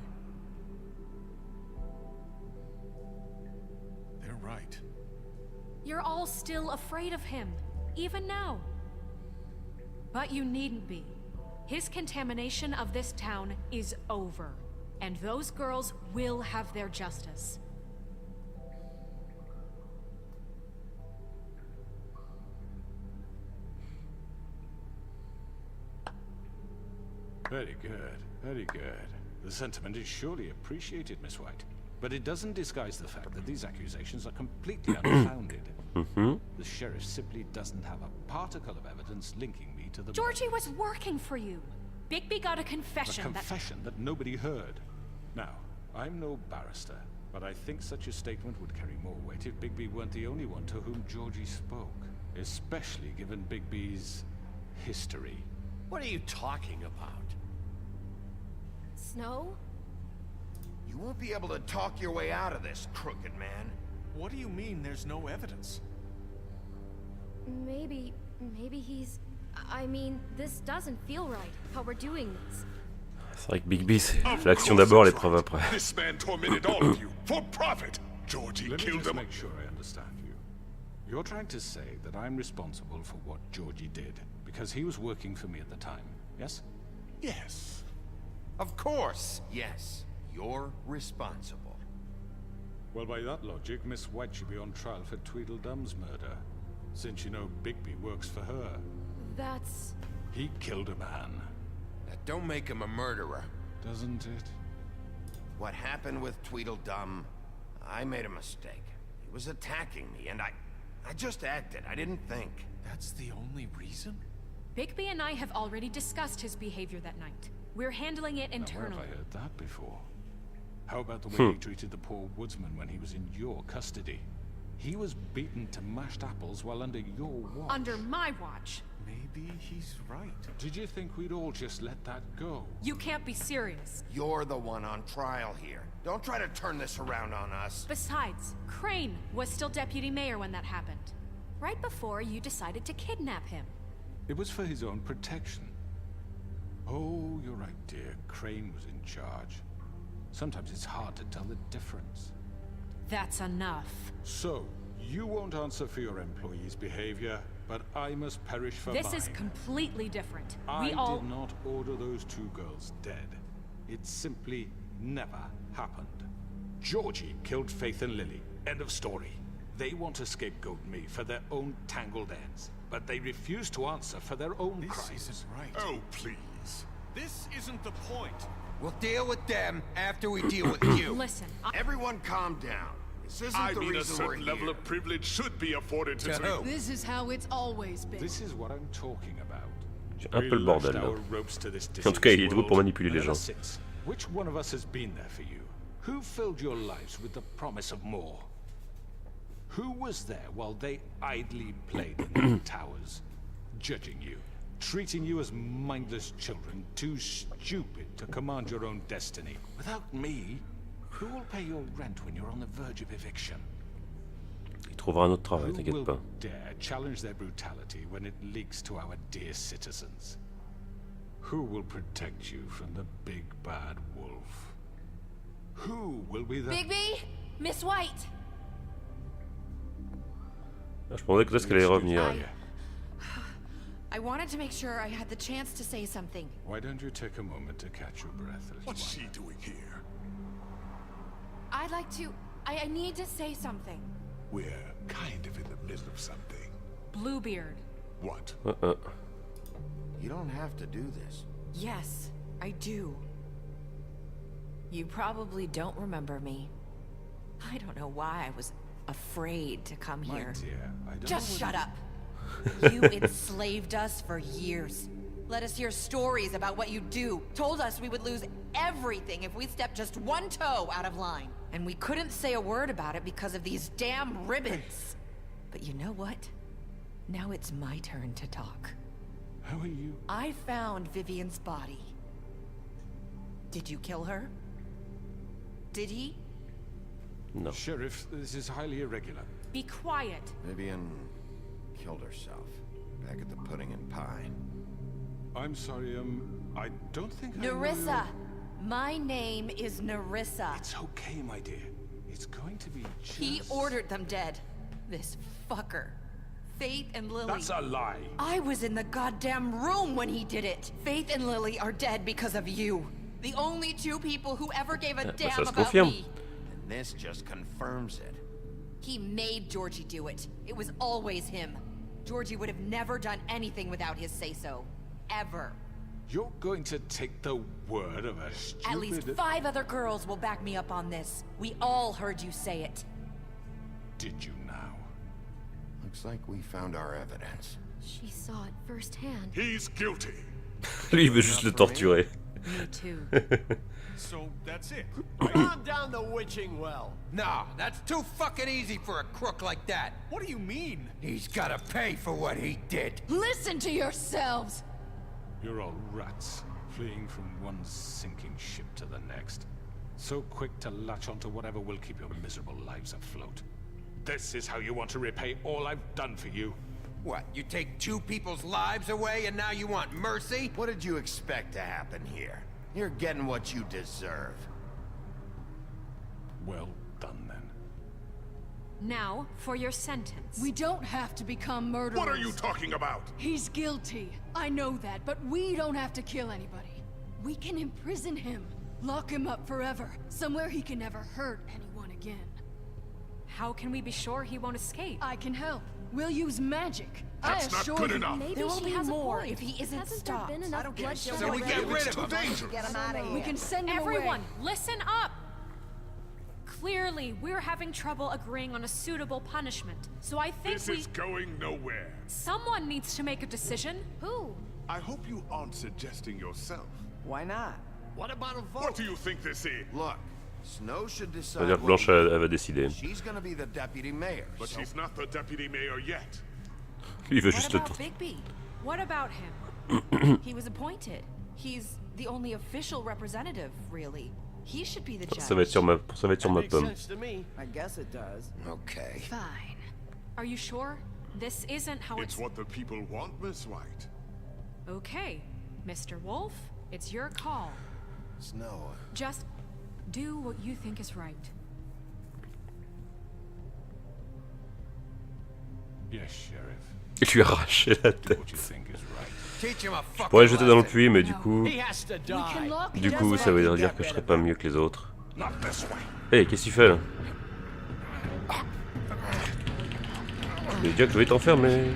They're right. You're all still afraid of him, even now. But you needn't be. His contamination of this town is over, and those girls will have their justice. Very good, very good. The sentiment is surely appreciated, Miss White. But it doesn't disguise the fact that these accusations are completely unfounded. The sheriff simply doesn't have a particle of evidence linking me to the... Georgie was working for you. Bigby got a confession A confession that nobody heard. Now, I'm no barrister, but I think such a statement would carry more weight if Bigby weren't the only one to whom Georgie spoke. Especially given Bigby's history. What are you talking about? Snow? You won't be able to talk your way out of this, crooked man. What do you mean there's no evidence? Maybe he's... I mean, this doesn't feel right, how we're doing this. C'est vrai que Bigby, c'est l'action d'abord, l'épreuve après. This man tormented all of you for profit. Georgie Let me killed just him. make sure I understand you. You're trying to say that I'm responsible for what Georgie did because he was working for me at the time, yes? Yes. Of course, yes. You're responsible. Well, by that logic, Miss White should be on trial for Tweedledum's murder, since you know Bigby works for her. That's... He killed a man. That don't make him a murderer. Doesn't it? What happened with Tweedledum, I made a mistake. He was attacking me, and I just acted. I didn't think. That's the only reason? Bigby and I have already discussed his behavior that night. We're handling it Now, where internally. have I heard that before? How about the way he treated the poor woodsman when he was in your custody? He was beaten to mashed apples while under your watch. Under my watch. Maybe he's right. Did you think we'd all just let that go? You can't be serious. You're the one on trial here. Don't try to turn this around on us. Besides, Crane was still deputy mayor when that happened. Right before you decided to kidnap him. It was for his own protection. Oh, you're right, dear. Crane was in charge. Sometimes it's hard to tell the difference. That's enough. So, you won't answer for your employees' behavior, but I must perish for mine. This is completely different. I We all... did not order those two girls dead. It simply never happened. Georgie killed Faith and Lily. End of story. They want to scapegoat me for their own tangled ends, but they refuse to answer for their own crimes. This isn't right. Oh, please. This isn't the point. We'll deal with them after we deal with you. Listen, Everyone calm down. This isn't I the mean, a reason we're certain level here. of privilege should be afforded to To Tweedle. who? This is how it's always been. This is what I'm talking about. J'ai un peu le bordel là. En tout cas, il est doué pour manipuler les gens. Which one of us has been there for you? Who filled your lives with the promise of more? Who was there while they idly played in the towers, judging you, treating you as mindless children, too stupid to command your own destiny? Without me, who will pay your rent when you're on the verge of eviction? Il trouvera un autre travail, Who t'inquiète will pas. dare challenge their brutality when it leaks to our dear citizens? Who will protect you from the big bad wolf? Who will be the... Bigby! Miss White! Ah, je pensais que peut-être qu'elle allait revenir. I wanted to make sure I had the chance to say something. Why don't you take a moment to catch your breath, little What's one? she doing here? I'd like to... I need to say something. We're kind of in the middle of something. Bluebeard. What? You don't have to do this. Yes, I do. You probably don't remember me. I don't know why I was afraid to come My here. dear, I don't Just know shut what up. You enslaved us for years. Let us hear stories about what you do. Told us we would lose everything if we stepped just one toe out of line. And we couldn't say a word about it because of these damn ribbons. But you know what? Now it's my turn to talk. How are you? I found Vivian's body. Did you kill her? Did he? No. Sheriff, this is highly irregular. Be quiet. Vivian killed herself back at the pudding and pie. I'm sorry, I don't think Nerissa! My name is Nerissa. It's okay, my dear. It's going to be just... He ordered them dead. This fucker. Faith and Lily. That's a lie. I was in the goddamn room when he did it. Faith and Lily are dead because of you. The only two people who ever gave a damn about me. And this just confirms it. He made Georgie do it. It was always him. Georgie would have never done anything without his say-so. Ever. You're going to take the word of a stupid... At least 5 other girls will back me up on this. We all heard you say it. Did you now? Looks like we found our evidence. She saw it firsthand. He's guilty. Lui, il veut juste le torturer. Me too. So that's it. Calm down the witching well. No, that's too fucking easy for a crook like that. What do you mean? He's gotta pay for what he did. Listen to yourselves! You're all rats, fleeing from one sinking ship to the next. So quick to latch onto whatever will keep your miserable lives afloat. This is how you want to repay all I've done for you? What, you take 2 people's lives away and now you want mercy? What did you expect to happen here? You're getting what you deserve. Well done, then. Now, for your sentence. We don't have to become murderers. What are you talking about? He's guilty. I know that, but we don't have to kill anybody. We can imprison him. Lock him up forever. Somewhere he can never hurt anyone again. How can we be sure he won't escape? I can help. We'll use magic. That's not good enough. Maybe There will she be has more a point. if he isn't Hasn't stopped. there been enough bloodshed So we already? get rid It's of too him. dangerous. Get him out of here. We can send him Everyone, away. listen up! Clearly, we're having trouble agreeing on a suitable punishment. So I think This is going nowhere. someone needs to make a decision. Who? I hope you aren't suggesting yourself. Why not? What about a vote? What do you think this is? Look, Snow should Ça veut decide dire que what Blanche, elle va décider. She's gonna be the deputy mayor. But so she's not the deputy mayor yet. Lui, il veut What juste le about tour. Bigby? What about him? He was appointed. He's the only official representative, really. He should be the judge. Ça va être sur ma That makes pomme. sense to me. I guess it does. Okay. Fine. Are you sure? This isn't how It's what the people want, Miss White. Okay, Mr. Wolf, it's your call. Snow. Just do what you think is right. Yes, Sheriff. Il lui a arraché la Do what you tête. think is right. Teach him a Je fucking pourrais le jeter dans le lesson. puits, mais du coup... He has to die. Du coup, ça veut dire que je serais pas mieux que les autres. Not this way. Hey, qu'est-ce qu'il fait là? Mais Jack, je vais t'enfermer.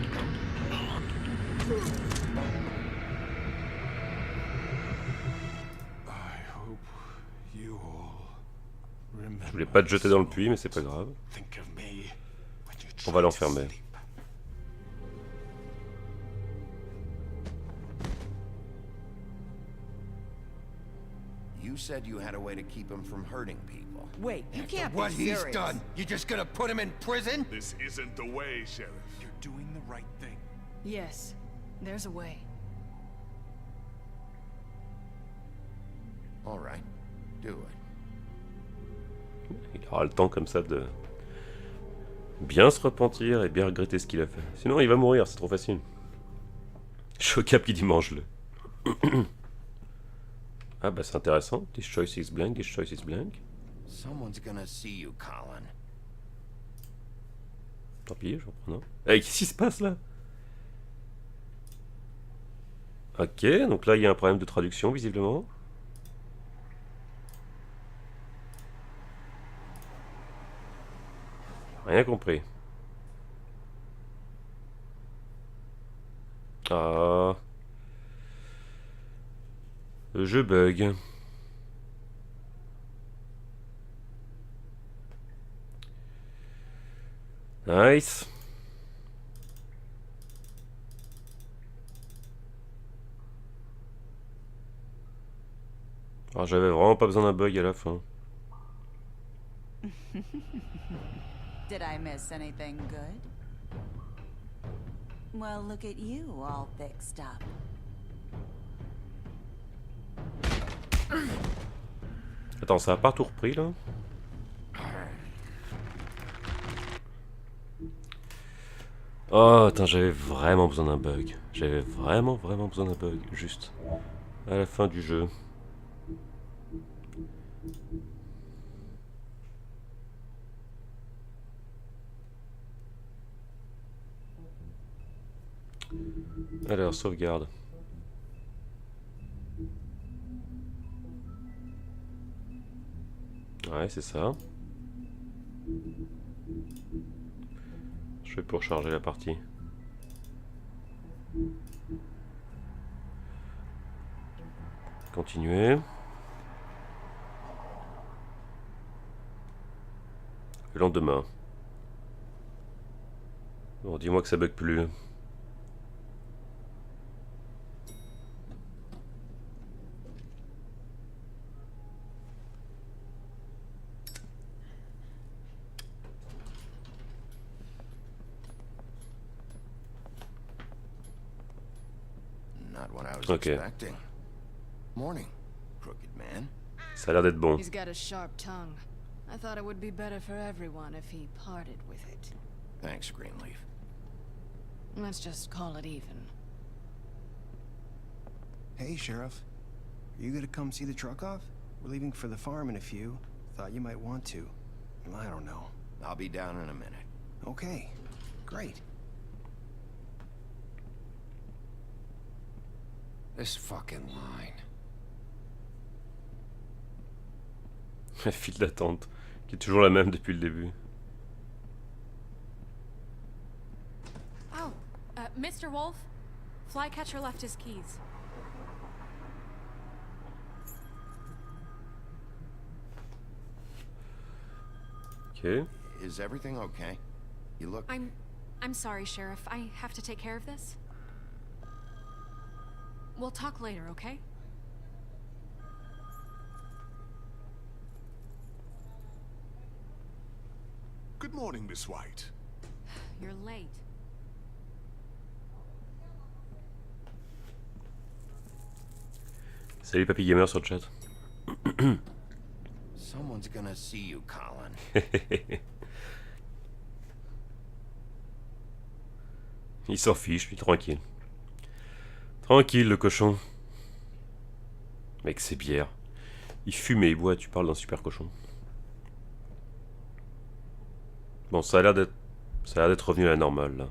I hope you all remember. Je voulais pas te jeter dans le puits, mais c'est pas grave. Think of me when you On try va to l'enfermer. sleep. You said you had a way to keep him from hurting people. Wait, you After can't what be he's serious. done, you just gonna put him in prison? This isn't the way, Sheriff. You're doing the right thing. Yes, there's a way. All right, do it. Il aura le temps comme ça de bien se repentir et bien regretter ce qu'il a fait. Sinon, il va mourir, c'est trop facile. Je suis au cap qui dit mange-le. Ah bah c'est intéressant. This choice is blank, this choice is blank. Someone's gonna see you, Colin. Tant pis, j'en prends un. Hey, qu'est-ce qui se passe là? Ok, donc là il y a un problème de traduction visiblement. Rien compris. Ah. Je bug. Nice. Alors j'avais vraiment pas besoin d'un bug à la fin. Did I miss anything good? Well, look at you, all fixed up. Attends, ça a pas tout repris là? Oh, attends, j'avais vraiment besoin d'un bug. J'avais vraiment besoin d'un bug. Juste à la fin du jeu. Alors, sauvegarde. Ouais, c'est ça. Je vais pour charger la partie. Continuer. Le lendemain. Bon, dis-moi que ça bug plus. Not what I was Okay. expecting. Morning, crooked man. Ça a l'air d'être bon. He's got a sharp tongue. I thought it would be better for everyone if he parted with it. Thanks, Greenleaf. Let's just call it even. Hey, Sheriff. Are you gonna come see the truck off? We're leaving for the farm in a few. Thought you might want to. I don't know. I'll be down in a minute. Okay. Great. This fucking line. La file d'attente, qui est toujours la même depuis le début. Oh, Mr. Wolf, Flycatcher left his keys. Okay. Is everything okay? You look... I'm sorry, Sheriff. I have to take care of this. We'll talk later, okay? Good morning, Miss White. You're late. Salut Papy Gamer sur le chat. Someone's gonna see you, Colin. Il s'en fiche, lui, tranquille. Tranquille, le cochon. Mec, c'est bière. Il fume et il boit, tu parles d'un super cochon. Bon, ça a l'air d'être revenu à la normale, là.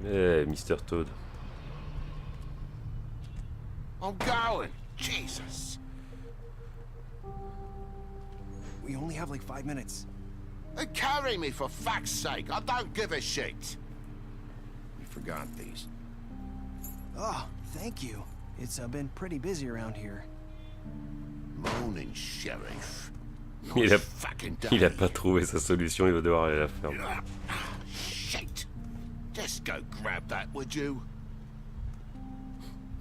Eh, Mr. Toad. I'm going. Jesus. We only have like 5 minutes. Carry me, for fuck's sake. I don't give a shit. You forgot these. Oh, thank you. It's been pretty busy around here. Morning, Sheriff. Il a pas trouvé sa solution, il va devoir aller la faire. Shit. Just go grab that, would you?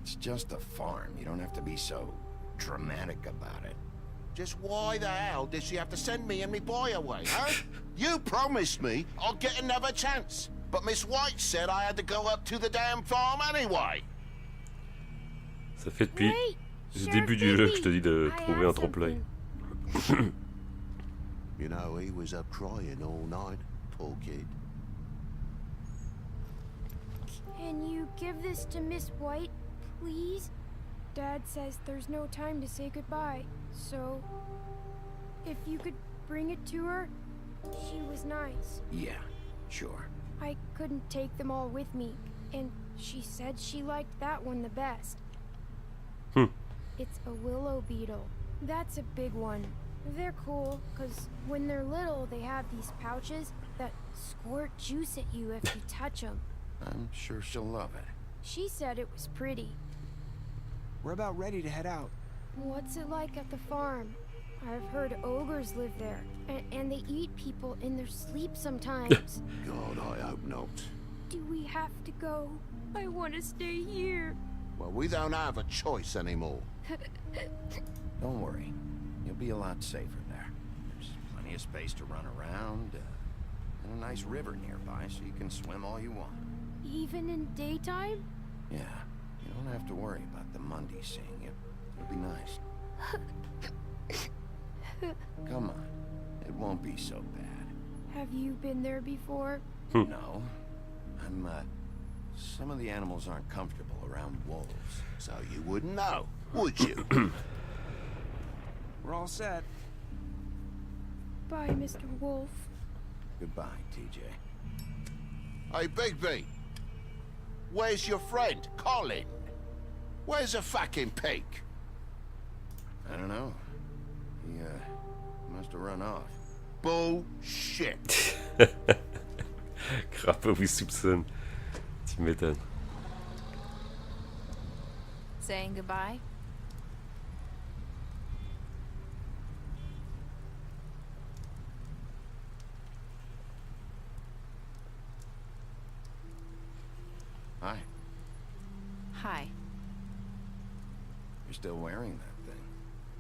It's just a farm. You don't have to be so dramatic about it. Just why the hell did she have to send me and me boy away, huh? You promised me I'll get another chance. But Miss White said I had to go up to the damn farm anyway. Ça fait depuis le début du jeu que je te dis de trouver un trompe-l'œil. You know, he was up crying all night, poor kid. Can you give this to Miss White, please? Dad says there's no time to say goodbye, so if you could bring it to her, she was nice. Yeah, sure. I couldn't take them all with me, and she said she liked that one the best. It's a willow beetle. That's a big one. They're cool, because when they're little, they have these pouches that squirt juice at you if you touch them. I'm sure she'll love it. She said it was pretty. We're about ready to head out. What's it like at the farm? I've heard ogres live there, and they eat people in their sleep sometimes. God, I hope not. Do we have to go? I want to stay here. Well, we don't have a choice anymore. Don't worry. You'll be a lot safer there. There's plenty of space to run around, and a nice river nearby, so you can swim all you want. Even in daytime? Yeah, you don't have to worry about the Mundies seeing you. It'll be nice. Come on, it won't be so bad. Have you been there before? No. Some of the animals aren't comfortable around wolves. So you wouldn't know, would you? We're all set. Bye, Mr. Wolf. Goodbye, TJ. Hey, Bigby. Where's your friend, Colin? Where's the fucking pig? I don't know. He, must have run off. Bullshit. Crapaud vous soupçonne. Tu m'étonnes. Saying goodbye? Hi. Hi. You're still wearing that thing.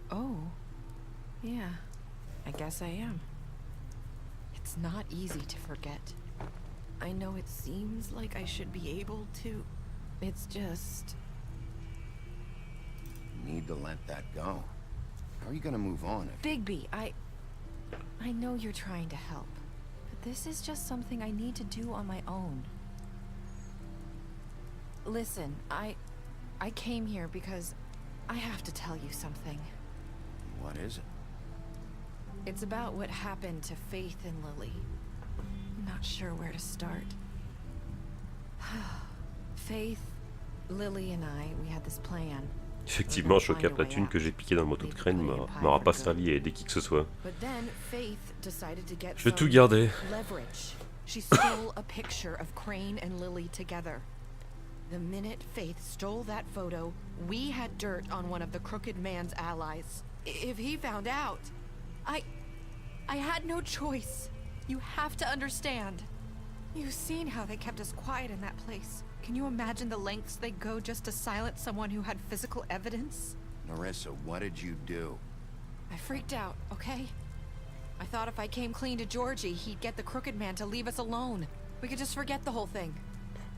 Oh. Yeah. I guess I am. It's not easy to forget. I know it seems like I should be able to. It's just... You need to let that go. How are you gonna move on if... Bigby, I know you're trying to help. But this is just something I need to do on my own. Listen, I came here because I have to tell you something. What is it? It's about what happened to Faith and Lily. I'm not sure where to start. Faith, Lily and I, we had this plan. Effectivement, je cap la thune que j'ai piquée dans le moto de crane m'aura pas servi à aider qui que ce soit. Je vais tout garder. She stole a picture of Crane and Lily together. The minute Faith stole that photo, we had dirt on one of the Crooked Man's allies. If he found out, I had no choice. You have to understand. You've seen how they kept us quiet in that place. Can you imagine the lengths they go just to silence someone who had physical evidence? Nerissa, what did you do? I freaked out, okay? I thought if I came clean to Georgie, he'd get the Crooked Man to leave us alone. We could just forget the whole thing.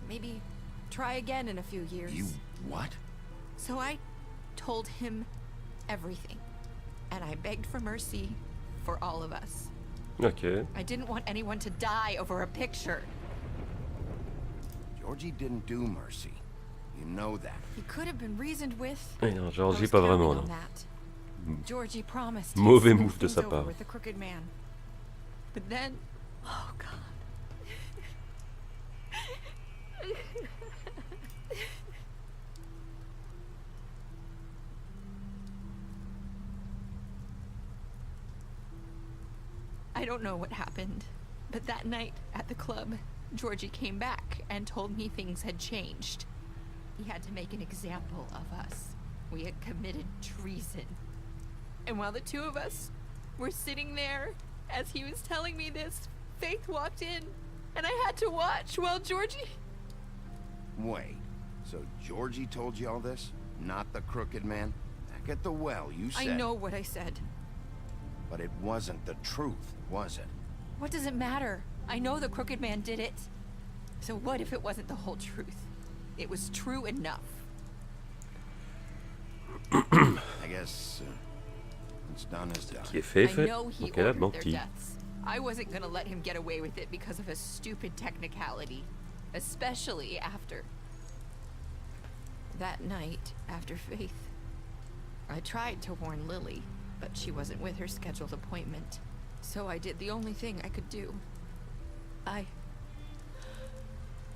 Maybe try again in a few years. You what? So I told him everything. And I begged for mercy for all of us. Okay. I didn't want anyone to die over a picture. Georgie didn't do mercy. You know that. He could have been reasoned with. Non, Georgie pas vraiment, non. Georgie promised Mauvais move de sa part. with the Crooked Man. But then, oh God. I don't know what happened, but that night at the club, Georgie came back and told me things had changed. He had to make an example of us. We had committed treason. And while the two of us were sitting there, as he was telling me this, Faith walked in, and I had to watch while Georgie... Wait, so Georgie told you all this? Not the Crooked Man? Back at the well, you said... I know what I said. But it wasn't the truth, was it? What does it matter? I know the Crooked Man did it. So what if it wasn't the whole truth? It was true enough. I guess it's done as done. I know he ordered their deaths. I wasn't gonna let him get away with it because of a stupid technicality. Especially after... that night, after Faith. I tried to warn Lily, but she wasn't with her scheduled appointment. So I did the only thing I could do.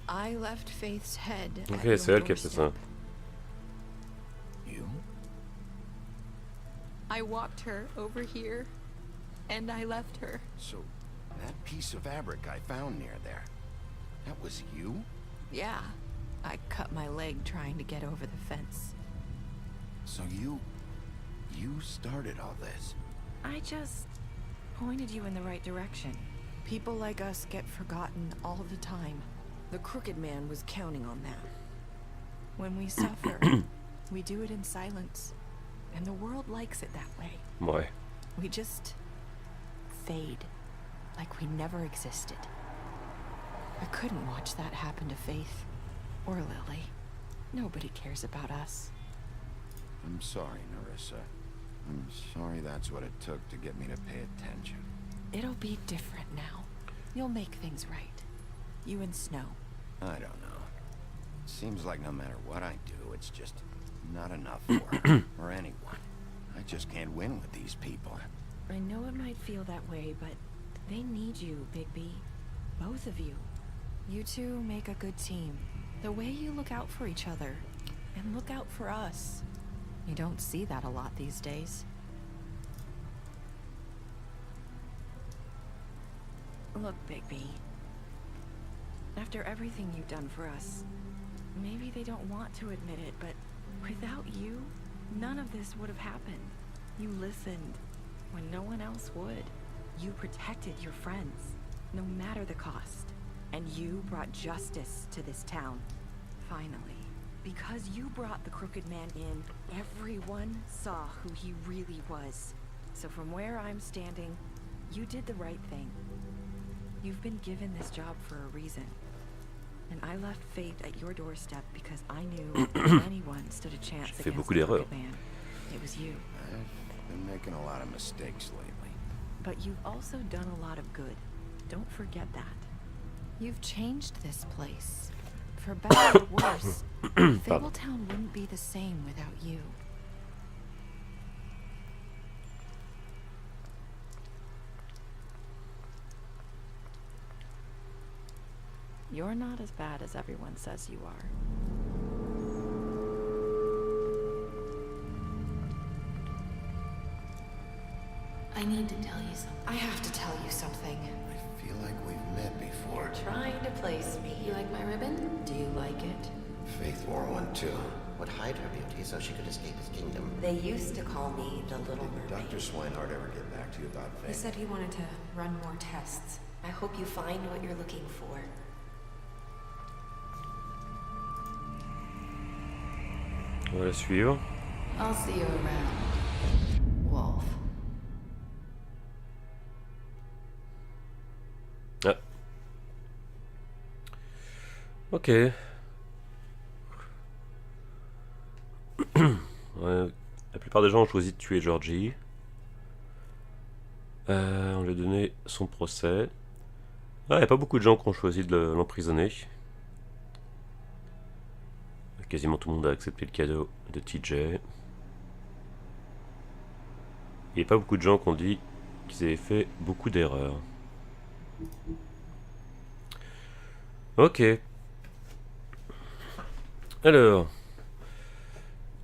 I left Faith's head at your c'est elle qui a fait ça. You? I walked her over here, and I left her. So, that piece of fabric I found near there, that was you? Yeah. I cut my leg trying to get over the fence. So you started all this? I just pointed you in the right direction. People like us get forgotten all the time. The Crooked Man was counting on that. When we suffer, we do it in silence. And the world likes it that way. Ouais. We just fade, like we never existed. I couldn't watch that happen to Faith, or Lily. Nobody cares about us. I'm sorry, Nerissa. I'm sorry that's what it took to get me to pay attention. It'll be different now. You'll make things right. You and Snow. I don't know. Seems like no matter what I do, it's just not enough for her, or anyone. I just can't win with these people. I know it might feel that way, but they need you, Bigby. Both of you. You two make a good team. The way you look out for each other, and look out for us. You don't see that a lot these days. Look, Bigby. After everything you've done for us, maybe they don't want to admit it, but without you, none of this would have happened. You listened when no one else would. You protected your friends, no matter the cost. And you brought justice to this town. Finally. Because you brought the Crooked Man in, everyone saw who he really was. So from where I'm standing, you did the right thing. You've been given this job for a reason. And I left Faith at your doorstep because I knew if anyone stood a chance against the Crooked Man, it was you. I've been making a lot of mistakes lately. But you've also done a lot of good. Don't forget that. You've changed this place. For better or worse, Fabletown wouldn't be the same without you. You're not as bad as everyone says you are. I need to tell you something. I have to tell you something. I feel like we've met before. You're trying to place me. You like my ribbon? Do you like it? Faith wore one too. Would hide her beauty so she could escape his kingdom. They used to call me the Little Mermaid. Did Dr. Swinehart ever get back to you about Faith? He said he wanted to run more tests. I hope you find what you're looking for. On va la suivre. I'll see you around, Wolf. Ah. Ok. Ouais, la plupart des gens ont choisi de tuer Georgie. On lui a donné son procès. Ah, il n'y a pas beaucoup de gens qui ont choisi de l'emprisonner. Quasiment tout le monde a accepté le cadeau de TJ. Il n'y a pas beaucoup de gens qui ont dit qu'ils avaient fait beaucoup d'erreurs. Ok. Alors.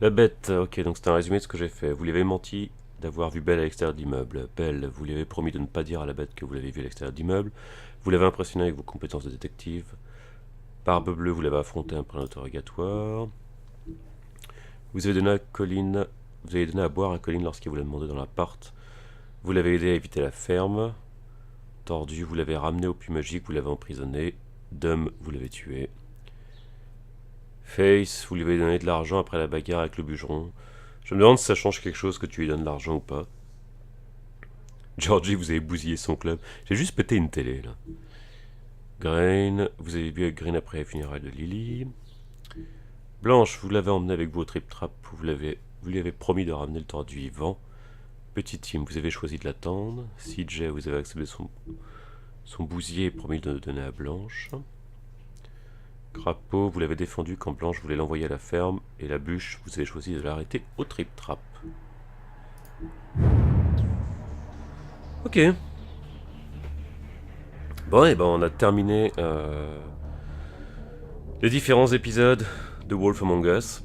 La bête. Ok, donc c'est un résumé de ce que j'ai fait. Vous lui avez menti d'avoir vu Belle à l'extérieur de l'immeuble. Belle, vous lui avez promis de ne pas dire à la bête que vous l'avez vue à l'extérieur de l'immeuble. Vous l'avez impressionné avec vos compétences de détective. Barbe Bleue, vous l'avez affronté après un interrogatoire. Vous avez donné à Colline, vous avez donné à boire à Colline lorsqu'il vous l'a demandé dans l'appart. Vous l'avez aidé à éviter la ferme. Tordu, vous l'avez ramené au puits magique, vous l'avez emprisonné. Dum, vous l'avez tué. Face, vous lui avez donné de l'argent après la bagarre avec le bûcheron. Je me demande si ça change quelque chose que tu lui donnes de l'argent ou pas. Georgie, vous avez bousillé son club. J'ai juste pété une télé là. Grain, vous avez bu avec Grain après les funérailles de Lily. Blanche, vous l'avez emmené avec vous au trip trap, vous lui avez promis de ramener le tordu vivant. Petit Tim, vous avez choisi de l'attendre. CJ, vous avez accepté son bousier et promis de le donner à Blanche. Crapaud, vous l'avez défendu quand Blanche voulait l'envoyer à la ferme. Et la bûche, vous avez choisi de l'arrêter au trip trap. Ok. Bon, et ben on a terminé les différents épisodes de Wolf Among Us.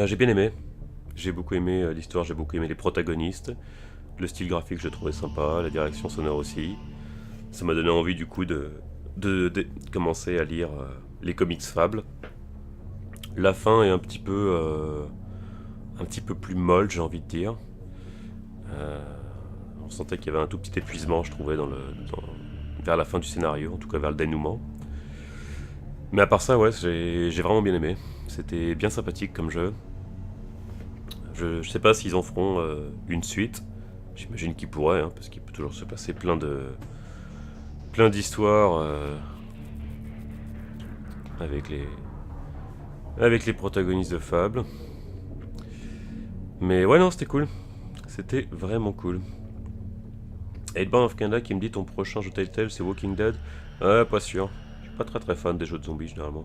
J'ai bien aimé. J'ai beaucoup aimé l'histoire, j'ai beaucoup aimé les protagonistes. Le style graphique, je trouvais sympa. La direction sonore aussi. Ça m'a donné envie du coup de commencer à lire les comics Fable. La fin est un petit peu plus molle, j'ai envie de dire. On sentait qu'il y avait un tout petit épuisement, je trouvais, vers la fin du scénario, en tout cas vers le dénouement. Mais à part ça, ouais, j'ai vraiment bien aimé. C'était bien sympathique comme jeu. Je sais pas s'ils en feront une suite. J'imagine qu'ils pourraient, hein, parce qu'il peut toujours se passer plein d'histoires avec les protagonistes de Fable. Mais ouais, non, c'était cool. C'était vraiment cool. 8-Band of Canada qui me dit ton prochain jeu Telltale c'est Walking Dead. Pas sûr. Je suis pas très fan des jeux de zombies généralement.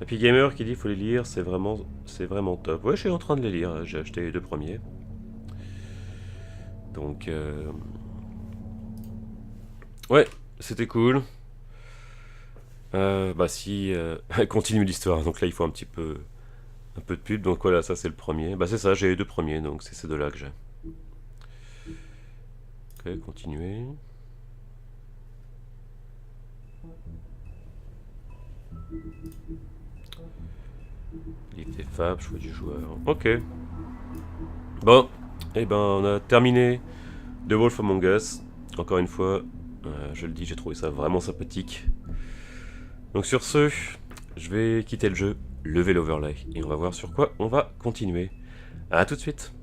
Happy Gamer qui dit faut les lire, c'est vraiment top. Ouais, je suis en train de les lire, j'ai acheté les 2 premiers. Donc ouais, c'était cool. Bah si continue l'histoire, donc là il faut un peu de pub, donc voilà, ça c'est le premier. Bah c'est ça, j'ai les 2 premiers, donc c'est ces 2-là que j'ai. Ok, continuer. Livre des fables, choix du joueur. Ok. Bon, et ben on a terminé The Wolf Among Us. Encore une fois, je le dis, j'ai trouvé ça vraiment sympathique. Donc sur ce, je vais quitter le jeu, lever l'overlay, et on va voir sur quoi on va continuer. A tout de suite.